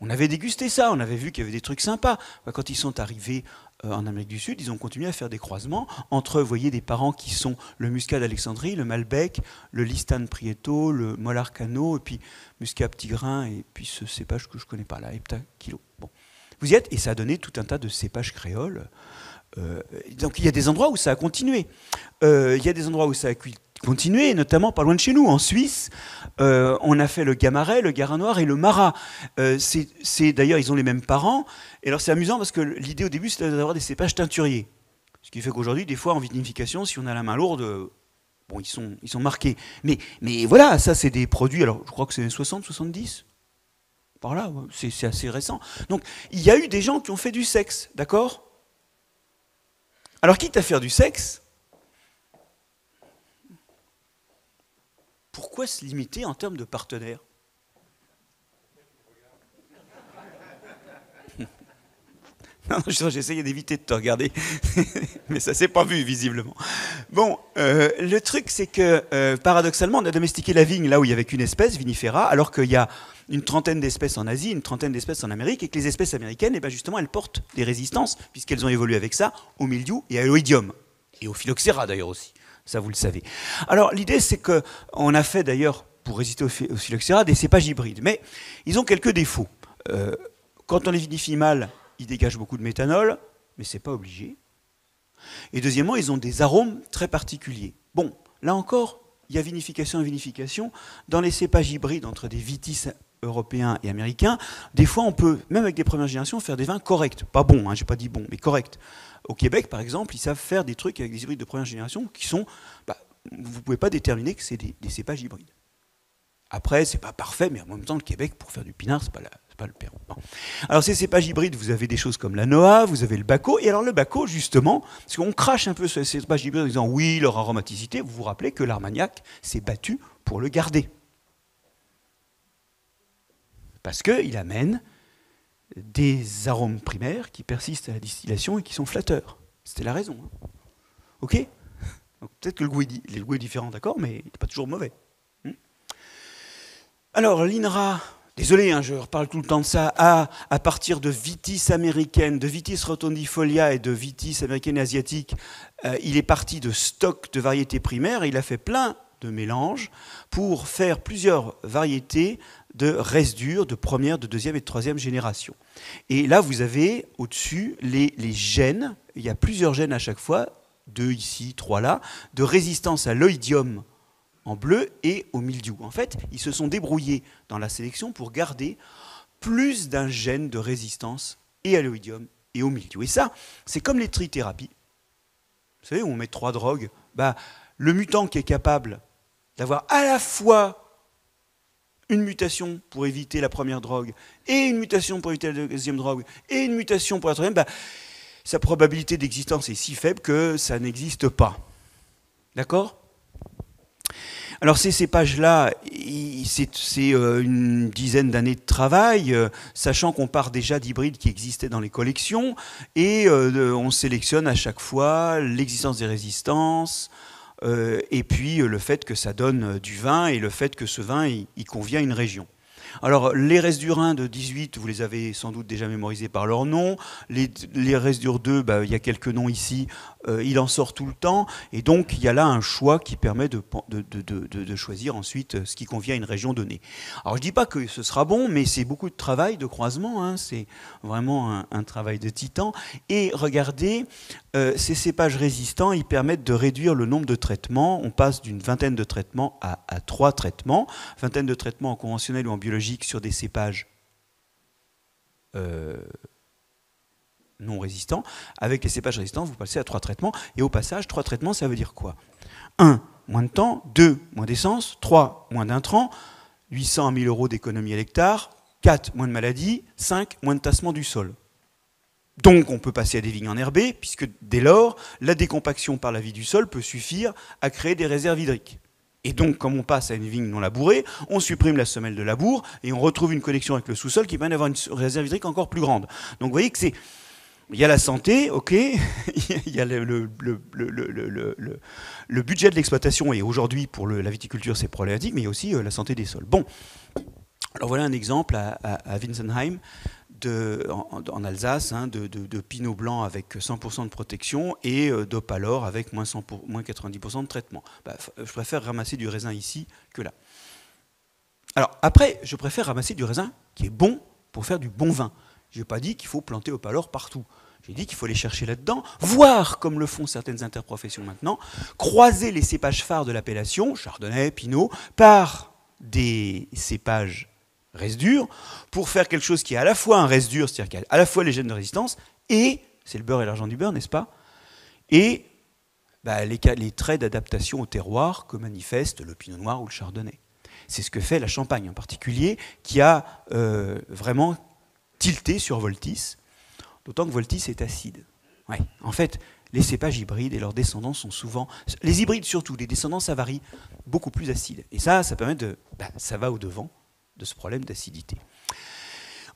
Speaker 2: On avait dégusté ça, on avait vu qu'il y avait des trucs sympas. Quand ils sont arrivés en Amérique du Sud, ils ont continué à faire des croisements entre, vous voyez, des parents qui sont le Muscat d'Alexandrie, le Malbec, le Listan Prieto, le Molar Cano, et puis Muscat Petit Grain, et puis ce cépage que je ne connais pas là, Hepta Kilo. Bon. Vous y êtes, et ça a donné tout un tas de cépages créoles. Donc il y a des endroits où ça a continué. Il y a des endroits où ça a continué, notamment pas loin de chez nous, en Suisse. On a fait le Gamaret, le Garin Noir et le Marat. D'ailleurs, ils ont les mêmes parents. Et alors c'est amusant parce que l'idée au début, c'était d'avoir des cépages teinturiers. Ce qui fait qu'aujourd'hui, des fois, en vinification, si on a la main lourde, bon, ils sont marqués. Mais voilà, ça, c'est des produits, alors je crois que c'est 60, 70 par là, c'est assez récent. Donc, il y a eu des gens qui ont fait du sexe, d'accord? Alors, quitte à faire du sexe, pourquoi se limiter en termes de partenaires? Non, j'essayais d'éviter de te regarder, mais ça s'est pas vu visiblement. Bon, le truc c'est que paradoxalement, on a domestiqué la vigne là où il n'y avait qu'une espèce, vinifera, alors qu'il y a une trentaine d'espèces en Asie, une trentaine d'espèces en Amérique, et que les espèces américaines, eh ben justement, elles portent des résistances, puisqu'elles ont évolué avec ça, au mildiou et à l'oïdium, et au phylloxéra d'ailleurs aussi, ça vous le savez. Alors l'idée c'est qu'on a fait d'ailleurs, pour résister au phylloxéra, des cépages hybrides, mais ils ont quelques défauts. Quand on les vinifie mal, ils dégagent beaucoup de méthanol, mais ce n'est pas obligé. Et deuxièmement, ils ont des arômes très particuliers. Bon, là encore, il y a vinification et vinification. Dans les cépages hybrides entre des vitis européens et américains, des fois on peut, même avec des premières générations, faire des vins corrects. Pas bons, j'ai pas dit bons, mais corrects. Au Québec, par exemple, ils savent faire des trucs avec des hybrides de première génération qui sont... vous ne pouvez pas déterminer que c'est des cépages hybrides. Après, c'est pas parfait, mais en même temps, le Québec, pour faire du pinard, c'est pas le Pérou. Bon. Alors, ces cépages hybrides, vous avez des choses comme la Noa, vous avez le Baco. Et alors, le Baco, justement, parce qu'on crache un peu sur ces cépages hybrides en disant oui, leur aromaticité, vous vous rappelez que l'Armagnac s'est battu pour le garder. Parce qu'il amène des arômes primaires qui persistent à la distillation et qui sont flatteurs. C'était la raison. OK ? Peut-être que le goût est différent, d'accord, mais il n'est pas toujours mauvais. Alors, l'INRA, désolé, je reparle tout le temps de ça, à partir de vitis américaine, de vitis rotundifolia et de vitis américaine et asiatique, il est parti de stocks de variétés primaires et il a fait plein de mélanges pour faire plusieurs variétés de résidus de première, de deuxième et de troisième génération. Et là, vous avez au-dessus les gènes, il y a plusieurs gènes à chaque fois, 2 ici, 3 là, de résistance à l'oïdium en bleu et au mildiou. En fait, ils se sont débrouillés dans la sélection pour garder plus d'un gène de résistance et à l'oïdium et au mildiou. Et ça, c'est comme les trithérapies. Vous savez, où on met 3 drogues. Le mutant qui est capable d'avoir à la fois une mutation pour éviter la première drogue et une mutation pour éviter la deuxième drogue et une mutation pour la troisième, sa probabilité d'existence est si faible que ça n'existe pas. D'accord ? Alors ces cépages-là, c'est une dizaine d'années de travail, sachant qu'on part déjà d'hybrides qui existaient dans les collections, et on sélectionne à chaque fois l'existence des résistances, et puis le fait que ça donne du vin, et le fait que ce vin, il convient à une région. Alors, les Resdurs de 18, vous les avez sans doute déjà mémorisés par leur nom. Les Resdurs 2, il y a quelques noms ici, il en sort tout le temps. Et donc, il y a là un choix qui permet de choisir ensuite ce qui convient à une région donnée. Alors, je ne dis pas que ce sera bon, mais c'est beaucoup de travail, de croisement. C'est vraiment un travail de titan. Et regardez, ces cépages résistants, ils permettent de réduire le nombre de traitements. On passe d'une vingtaine de traitements à 3 traitements. Vingtaine de traitements en conventionnel ou en biologique sur des cépages non résistants. Avec les cépages résistants, vous passez à 3 traitements. Et au passage, 3 traitements, ça veut dire quoi ? 1, moins de temps. 2, moins d'essence. 3, moins d'intrants. 800 à 1000 euros d'économie à l'hectare. 4, moins de maladies. 5, moins de tassement du sol. Donc, on peut passer à des vignes enherbées, puisque dès lors, la décompaction par la vie du sol peut suffire à créer des réserves hydriques. Et donc, comme on passe à une vigne non labourée, on supprime la semelle de labour et on retrouve une connexion avec le sous-sol qui permet d'avoir une réserve hydrique encore plus grande. Donc, vous voyez que il y a la santé, ok, il y a le budget de l'exploitation, et aujourd'hui, pour la viticulture, c'est problématique, mais il y a aussi la santé des sols. Bon, alors voilà un exemple à Winsenheim, en Alsace, de pinot blanc avec 100% de protection et d'opalor avec moins 90% de traitement. Je préfère ramasser du raisin ici que là. Alors après, je préfère ramasser du raisin qui est bon pour faire du bon vin. Je n'ai pas dit qu'il faut planter opalor partout. J'ai dit qu'il faut aller chercher là-dedans, voir, comme le font certaines interprofessions maintenant, croiser les cépages phares de l'appellation, chardonnay, pinot, par des cépages Resdurs, pour faire quelque chose qui est à la fois un Resdur, c'est-à-dire qui a à la fois les gènes de résistance, et, c'est le beurre et l'argent du beurre, n'est-ce pas ? Et les traits d'adaptation au terroir que manifeste le pinot noir ou le chardonnay. C'est ce que fait la Champagne en particulier, qui a vraiment tilté sur Voltis, d'autant que Voltis est acide. Ouais. En fait, les cépages hybrides et leurs descendants sont souvent... Les hybrides surtout, les descendants, ça varie beaucoup plus acide. Et ça permet ça va au-devant de ce problème d'acidité.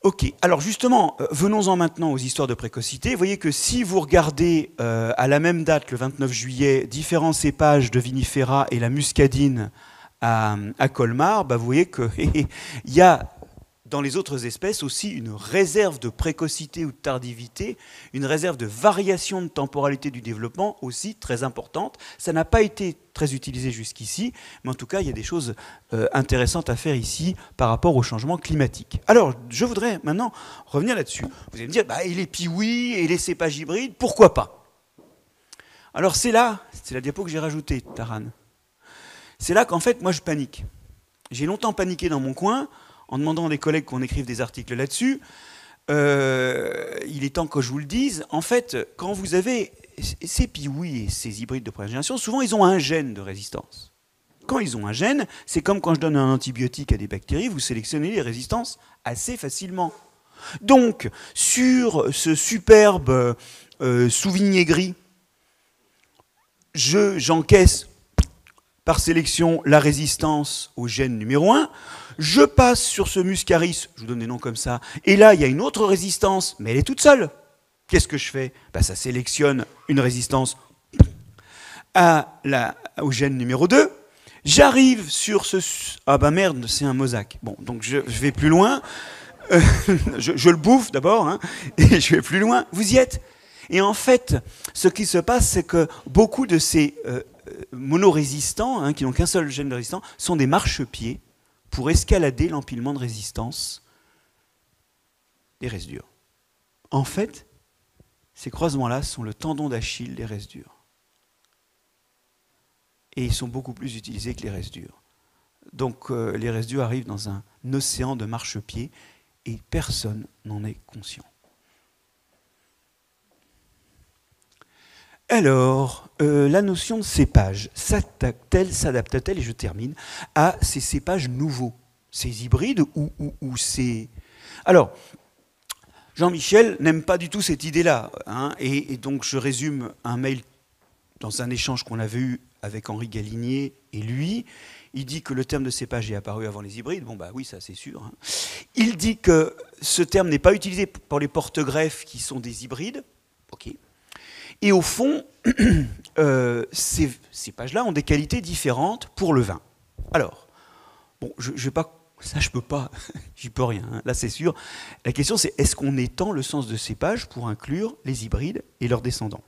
Speaker 2: Ok, alors justement, venons-en maintenant aux histoires de précocité. Vous voyez que si vous regardez à la même date, le 29 juillet, différents cépages de vinifera et la muscadine à Colmar, vous voyez qu'il y a dans les autres espèces aussi une réserve de précocité ou de tardivité, une réserve de variation de temporalité du développement aussi très importante. Ça n'a pas été très utilisé jusqu'ici, mais en tout cas, il y a des choses intéressantes à faire ici par rapport au changement climatique. Alors, je voudrais maintenant revenir là-dessus. Vous allez me dire, et les piouis et les cépages hybrides, pourquoi pas ? Alors c'est la diapo que j'ai rajoutée, Taran. C'est là qu'en fait, moi, je panique. J'ai longtemps paniqué dans mon coin, en demandant à des collègues qu'on écrive des articles là-dessus. Il est temps que je vous le dise. En fait, quand vous avez ces piouis et ces hybrides de première génération, souvent, ils ont un gène de résistance. Quand ils ont un gène, c'est comme quand je donne un antibiotique à des bactéries, vous sélectionnez les résistances assez facilement. Donc, sur ce superbe Souvigné gris, j'encaisse par sélection la résistance au gène numéro 1, je passe sur ce Muscaris, je vous donne des noms comme ça, et là, il y a une autre résistance, mais elle est toute seule. Qu'est-ce que je fais? Ça sélectionne une résistance au gène numéro 2. J'arrive sur ce... Ah bah merde, c'est un mosaque. Bon, donc je vais plus loin. Je le bouffe d'abord, hein, et je vais plus loin. Vous y êtes. Et en fait, ce qui se passe, c'est que beaucoup de ces monorésistants, hein, qui n'ont qu'un seul gène de résistant, sont des marchepieds pour escalader l'empilement de résistance des résidus. En fait, ces croisements-là sont le tendon d'Achille des résidus. Et ils sont beaucoup plus utilisés que les résidus. Donc les résidus arrivent dans un océan de marchepieds et personne n'en est conscient. Alors, la notion de cépage, s'adapte-t-elle, et je termine, à ces cépages nouveaux, ces hybrides ou ces... Alors, Jean-Michel n'aime pas du tout cette idée-là, hein, et donc je résume un mail dans un échange qu'on avait eu avec Henri Galinier et lui. Il dit que le terme de cépage est apparu avant les hybrides. Bon, bah oui, ça c'est sûr. Hein. Il dit que ce terme n'est pas utilisé pour les porte-greffes qui sont des hybrides. Ok. Et au fond, ces cépages-là ont des qualités différentes pour le vin. Alors, bon, je vais pas... Ça, je peux pas. J'y peux rien. Hein. Là, c'est sûr. La question, c'est est-ce qu'on étend le sens de cépage pour inclure les hybrides et leurs descendants?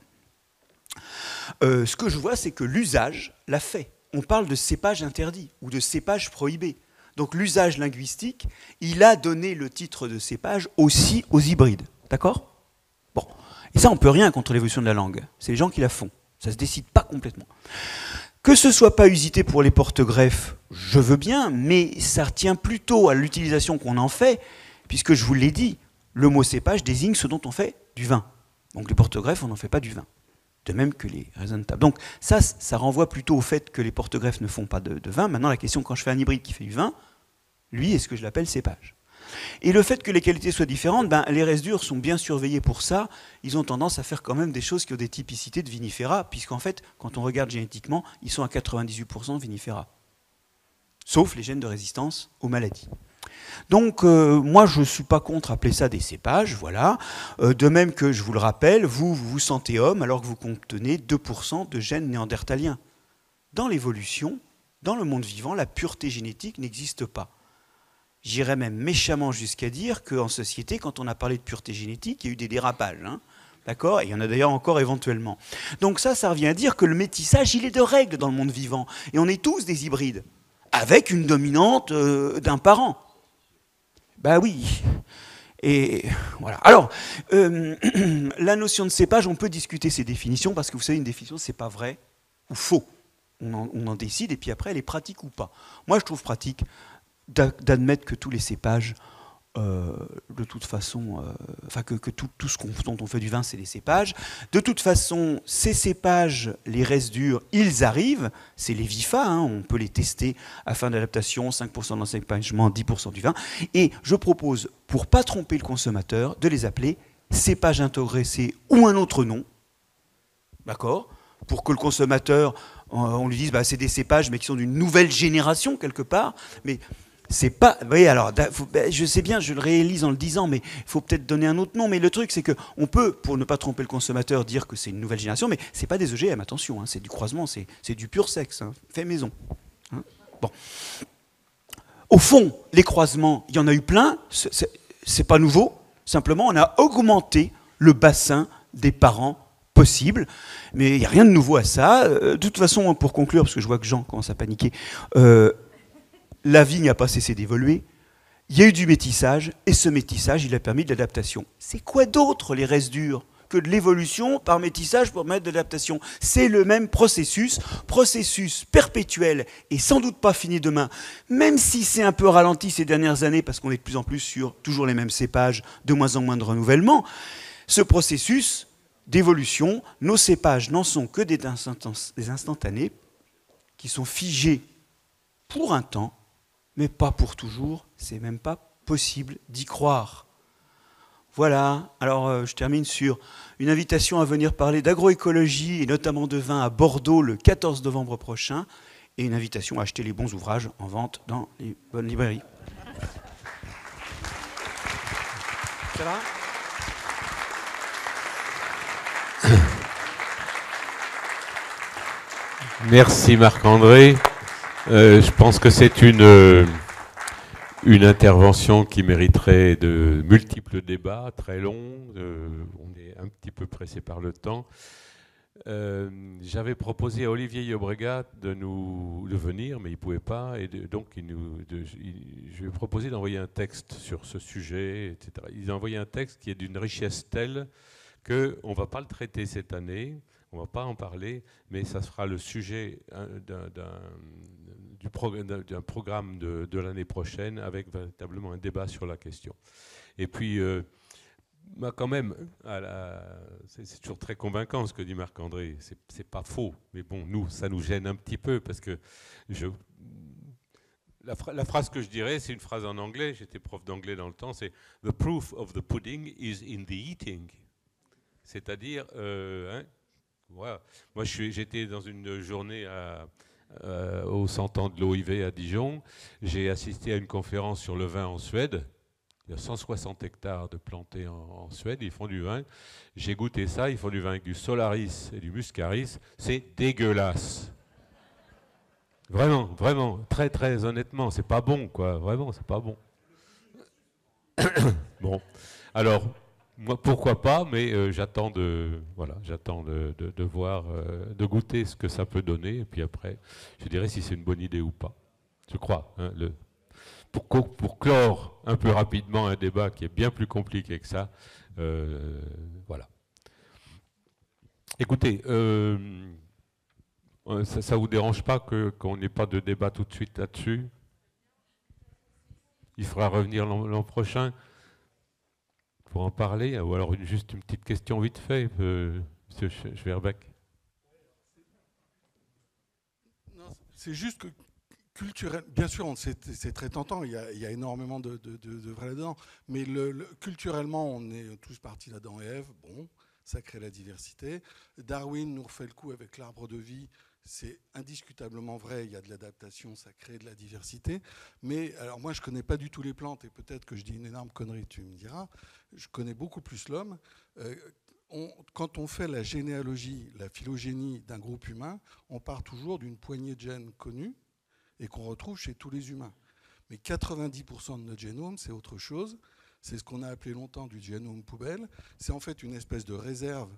Speaker 2: Ce que je vois, c'est que l'usage l'a fait. On parle de cépage interdit ou de cépage prohibé. Donc l'usage linguistique, il a donné le titre de cépage aussi aux hybrides. D'accord? Bon. Et ça, on ne peut rien contre l'évolution de la langue. C'est les gens qui la font. Ça ne se décide pas complètement. Que ce ne soit pas usité pour les porte-greffes, je veux bien, mais ça tient plutôt à l'utilisation qu'on en fait, puisque je vous l'ai dit, le mot cépage désigne ce dont on fait du vin. Donc les porte-greffes, on n'en fait pas du vin. De même que les raisins de table. Donc ça renvoie plutôt au fait que les porte-greffes ne font pas de vin. Maintenant, la question, quand je fais un hybride qui fait du vin, lui, est-ce que je l'appelle cépage? Et le fait que les qualités soient différentes, les résidus sont bien surveillés pour ça. Ils ont tendance à faire quand même des choses qui ont des typicités de vinifera, puisqu'en fait, quand on regarde génétiquement, ils sont à 98% de vinifera. Sauf les gènes de résistance aux maladies. Donc, moi, je ne suis pas contre appeler ça des cépages, voilà. De même que, je vous le rappelle, vous vous sentez homme alors que vous contenez 2% de gènes néandertaliens. Dans l'évolution, dans le monde vivant, la pureté génétique n'existe pas. J'irais même méchamment jusqu'à dire qu'en société, quand on a parlé de pureté génétique, il y a eu des dérapages. Hein, d'accord? Et il y en a d'ailleurs encore éventuellement. Donc ça revient à dire que le métissage, il est de règle dans le monde vivant. Et on est tous des hybrides, avec une dominante d'un parent. Ben oui. Et voilà. Alors, la notion de cépage, on peut discuter ses définitions, parce que vous savez, une définition, c'est pas vrai ou faux. On en décide, et puis après, elle est pratique ou pas. Moi, je trouve pratique d'admettre que tous les cépages, de toute façon, que tout ce dont on fait du vin, c'est des cépages. De toute façon, ces cépages, les résidus, ils arrivent, c'est les VIFA, hein, on peut les tester à fin d'adaptation, 5% d'encépagement, 10% du vin. Et je propose, pour ne pas tromper le consommateur, de les appeler cépages introgressés ou un autre nom, d'accord? Pour que le consommateur, on lui dise, c'est des cépages, mais qui sont d'une nouvelle génération, quelque part, mais... C'est pas. Vous voyez, alors, je sais bien, je le réalise en le disant, mais il faut peut-être donner un autre nom. Mais le truc, c'est qu'on peut, pour ne pas tromper le consommateur, dire que c'est une nouvelle génération, mais c'est pas des OGM, attention, hein, c'est du croisement, c'est du pur sexe, hein, fait maison. Hein, bon. Au fond, les croisements, il y en a eu plein, c'est pas nouveau, simplement on a augmenté le bassin des parents possibles, mais il n'y a rien de nouveau à ça. De toute façon, pour conclure, parce que je vois que Jean commence à paniquer, la vie n'a pas cessé d'évoluer, il y a eu du métissage, et ce métissage, il a permis de l'adaptation. C'est quoi d'autre, les résidus, que de l'évolution par métissage pour mettre de l'adaptation. C'est le même processus perpétuel et sans doute pas fini demain, même si c'est un peu ralenti ces dernières années parce qu'on est de plus en plus sur toujours les mêmes cépages, de moins en moins de renouvellement. Ce processus d'évolution, nos cépages n'en sont que des instantanés qui sont figés pour un temps, mais pas pour toujours. C'est même pas possible d'y croire. Voilà, alors je termine sur une invitation à venir parler d'agroécologie et notamment de vin à Bordeaux le 14 novembre prochain et une invitation à acheter les bons ouvrages en vente dans les bonnes librairies. Ça va ?
Speaker 1: Merci Marc-André. Je pense que c'est une intervention qui mériterait de multiples débats, très longs. On est un petit peu pressé par le temps. J'avais proposé à Olivier Llobregat de venir, mais il ne pouvait pas. Et donc, je lui ai proposé d'envoyer un texte sur ce sujet, etc. Il a envoyé un texte qui est d'une richesse telle qu'on ne va pas le traiter cette année. On ne va pas en parler, mais ça sera le sujet d'un programme de l'année prochaine avec véritablement un débat sur la question. Et puis, quand même, c'est toujours très convaincant ce que dit Marc-André. C'est pas faux, mais bon, nous, ça nous gêne un petit peu parce que la phrase que je dirais, c'est une phrase en anglais. J'étais prof d'anglais dans le temps. C'est « The proof of the pudding is in the eating ». C'est-à-dire... voilà. Moi, j'étais dans une journée au 100 ans de l'OIV à Dijon. J'ai assisté à une conférence sur le vin en Suède. Il y a 160 hectares de plantés en Suède. Ils font du vin. J'ai goûté ça. Ils font du vin avec du Solaris et du Muscaris. C'est dégueulasse. Vraiment, vraiment, très, très honnêtement, c'est pas bon, quoi. Vraiment, c'est pas bon. Bon, alors... Moi, pourquoi pas, mais j'attends de voir, de goûter ce que ça peut donner, et puis après, je dirais si c'est une bonne idée ou pas. Je crois. Hein, pour clore un peu rapidement un débat qui est bien plus compliqué que ça, voilà. Écoutez, ça vous dérange pas qu'on n'ait pas de débat tout de suite là-dessus? Il faudra revenir l'an prochain pour en parler, ou alors juste une petite question vite fait, Monsieur Schwerbeck.
Speaker 3: C'est juste que culturel, bien sûr, c'est très tentant, il y a énormément de vrai là-dedans, mais culturellement, on est tous partis d'Adam et Ève, bon, ça crée la diversité. Darwin nous refait le coup avec l'arbre de vie. C'est indiscutablement vrai, il y a de l'adaptation, ça crée de la diversité. Mais alors moi, je ne connais pas du tout les plantes, et peut-être que je dis une énorme connerie, tu me diras. Je connais beaucoup plus l'homme. Quand on fait la généalogie, la phylogénie d'un groupe humain, on part toujours d'une poignée de gènes connus et qu'on retrouve chez tous les humains. Mais 90% de notre génome, c'est autre chose. C'est ce qu'on a appelé longtemps du génome poubelle. C'est en fait une espèce de réserve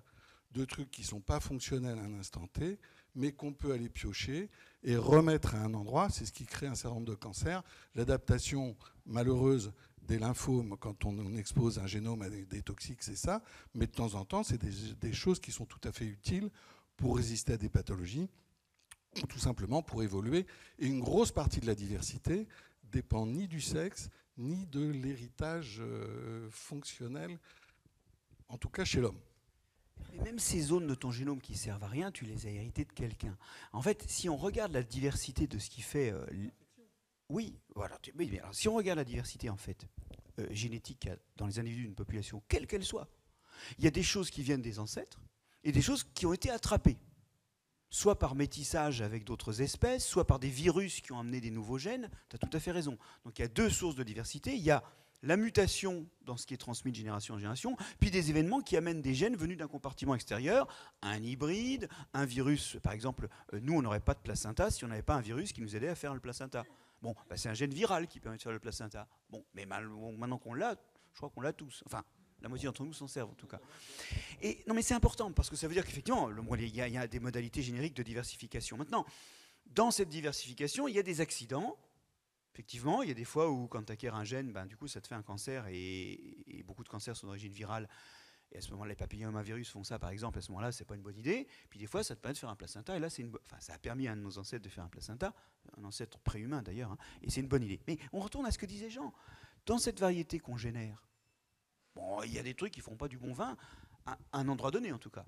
Speaker 3: de trucs qui ne sont pas fonctionnels à un instant T, mais qu'on peut aller piocher et remettre à un endroit. C'est ce qui crée un certain nombre de cancers. L'adaptation malheureuse des lymphomes, quand on expose un génome à des toxiques, c'est ça. Mais de temps en temps, c'est des choses qui sont tout à fait utiles pour résister à des pathologies, ou tout simplement pour évoluer. Et une grosse partie de la diversité dépend ni du sexe, ni de l'héritage fonctionnel, en tout cas chez l'homme.
Speaker 2: Et même ces zones de ton génome qui servent à rien, tu les as héritées de quelqu'un. En fait, si on regarde la diversité de ce qui fait... oui, voilà. Oui, alors, si on regarde la diversité en fait génétique dans les individus d'une population, quelle qu'elle soit, il y a des choses qui viennent des ancêtres et des choses qui ont été attrapées. Soit par métissage avec d'autres espèces, soit par des virus qui ont amené des nouveaux gènes. Tu as tout à fait raison. Donc il y a deux sources de diversité. Il y a la mutation dans ce qui est transmis de génération en génération, puis des événements qui amènent des gènes venus d'un compartiment extérieur, un hybride, un virus. Par exemple, nous, on n'aurait pas de placenta si on n'avait pas un virus qui nous aidait à faire le placenta. Bon, bah c'est un gène viral qui permet de faire le placenta. Bon, mais maintenant qu'on l'a, je crois qu'on l'a tous. Enfin, la moitié d'entre nous s'en servent en tout cas. Et non, mais c'est important parce que ça veut dire qu'effectivement, il y a des modalités génériques de diversification. Maintenant, dans cette diversification, il y a des accidents. Effectivement, il y a des fois où quand tu acquiers un gène, ben, du coup, ça te fait un cancer et beaucoup de cancers sont d'origine virale. Et à ce moment-là, les papillomavirus font ça, par exemple. À ce moment-là, c'est pas une bonne idée. Puis des fois, ça te permet de faire un placenta. Et là, ça a permis à un de nos ancêtres de faire un placenta, un ancêtre préhumain d'ailleurs. Hein, et c'est une bonne idée. Mais on retourne à ce que disait Jean. Dans cette variété qu'on génère, bon, il y a des trucs qui font pas du bon vin, à un endroit donné en tout cas.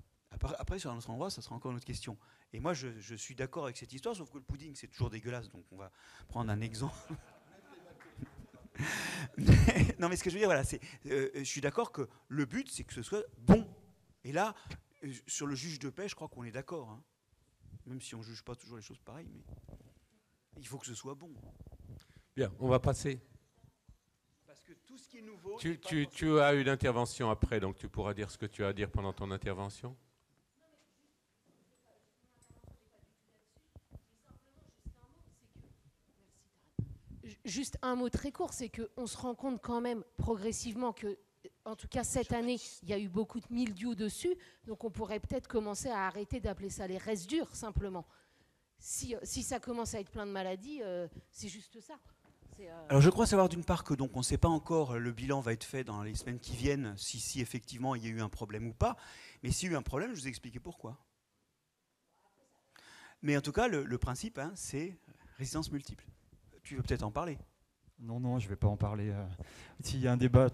Speaker 2: Après, sur un autre endroit, ça sera encore une autre question. Et moi, je suis d'accord avec cette histoire, sauf que le pudding, c'est toujours dégueulasse. Donc, on va prendre un exemple. Non, mais ce que je veux dire, voilà, je suis d'accord que le but, c'est que ce soit bon. Et là, sur le juge de paix, je crois qu'on est d'accord. Hein. Même si on ne juge pas toujours les choses pareilles, mais il faut que ce soit bon.
Speaker 1: Bien, on va passer.
Speaker 2: Parce que tout ce qui est nouveau...
Speaker 1: Tu as une intervention après, donc tu pourras dire ce que tu as à dire pendant ton intervention.
Speaker 4: Juste un mot très court, c'est qu'on se rend compte quand même progressivement que, en tout cas cette année, il y a eu beaucoup de mildiou dessus, donc on pourrait peut-être commencer à arrêter d'appeler ça les résidus simplement. Si ça commence à être plein de maladies, c'est juste ça.
Speaker 2: Alors je crois savoir d'une part que donc on ne sait pas encore, le bilan va être fait dans les semaines qui viennent, si effectivement il y a eu un problème ou pas. Mais s'il y a eu un problème, je vous ai expliqué pourquoi. Mais en tout cas, le principe, hein, c'est résistance multiple. Tu veux peut-être en parler?
Speaker 5: Non, je ne vais pas en parler. S'il y a un débat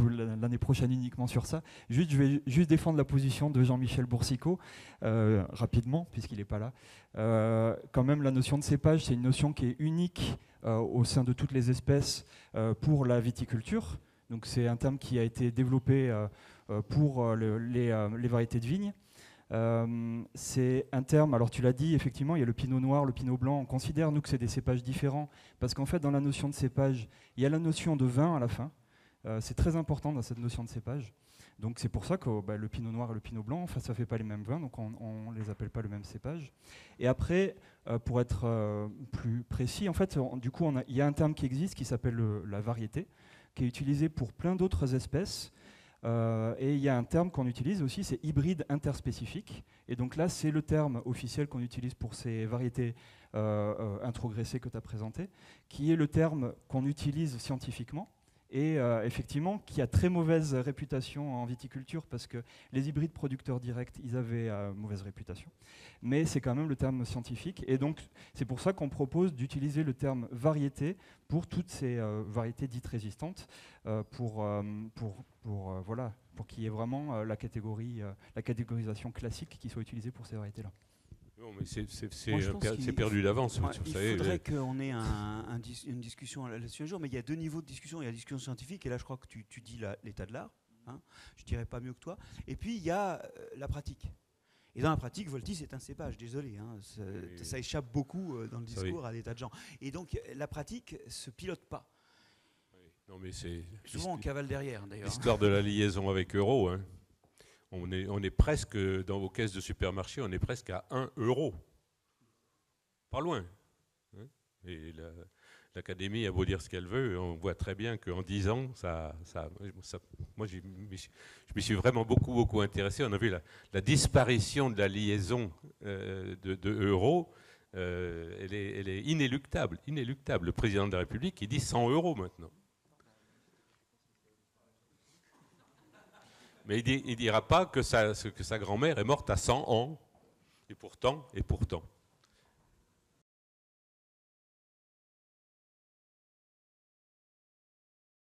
Speaker 5: l'année prochaine uniquement sur ça, je vais juste défendre la position de Jean-Michel Boursicot, rapidement, puisqu'il n'est pas là. Quand même, la notion de cépage, c'est une notion qui est unique au sein de toutes les espèces pour la viticulture. Donc c'est un terme qui a été développé pour les variétés de vignes. C'est un terme, alors tu l'as dit, effectivement, il y a le pinot noir, le pinot blanc. On considère, nous, que c'est des cépages différents parce qu'en fait, dans la notion de cépage, il y a la notion de vin à la fin. C'est très important dans cette notion de cépage. Donc c'est pour ça que le pinot noir et le pinot blanc, enfin, ça ne fait pas les mêmes vins, donc on ne les appelle pas le même cépage. Et après, pour être plus précis, en fait, du coup, il y a un terme qui existe qui s'appelle la variété, qui est utilisé pour plein d'autres espèces. Et il y a un terme qu'on utilise aussi, c'est hybride interspécifique. Et donc là, c'est le terme officiel qu'on utilise pour ces variétés introgressées que tu as présentées, qui est le terme qu'on utilise scientifiquement. Et effectivement, qui a très mauvaise réputation en viticulture parce que les hybrides producteurs directs, ils avaient mauvaise réputation. Mais c'est quand même le terme scientifique. Et donc, c'est pour ça qu'on propose d'utiliser le terme variété pour toutes ces variétés dites résistantes, pour qu'il y ait vraiment la catégorisation classique qui soit utilisée pour ces variétés-là.
Speaker 1: Non, mais c'est perdu d'avance.
Speaker 2: Ouais, il faudrait qu'on ait une discussion là-dessus un jour, mais il y a deux niveaux de discussion. Il y a la discussion scientifique, et là je crois que tu dis l'état de l'art. Hein, je ne dirais pas mieux que toi. Et puis il y a la pratique. Et dans la pratique, Voltis c'est un cépage, désolé. Hein, ça échappe beaucoup dans le discours à des tas de gens. Et donc la pratique ne se pilote pas.
Speaker 1: Oui. Non, mais c'est
Speaker 2: souvent on cavale derrière, d'ailleurs.
Speaker 1: L'histoire de la liaison avec Euro, hein. On est presque, dans vos caisses de supermarché, on est presque à 1 euro. Pas loin. Et l'Académie a beau dire ce qu'elle veut, on voit très bien qu'en 10 ans, moi je m'y suis vraiment beaucoup intéressé. On a vu la disparition de la liaison de euro, elle est inéluctable. Le président de la République, il dit 100 euros maintenant. Mais il ne dira pas que sa grand-mère est morte à 100 ans. Et pourtant.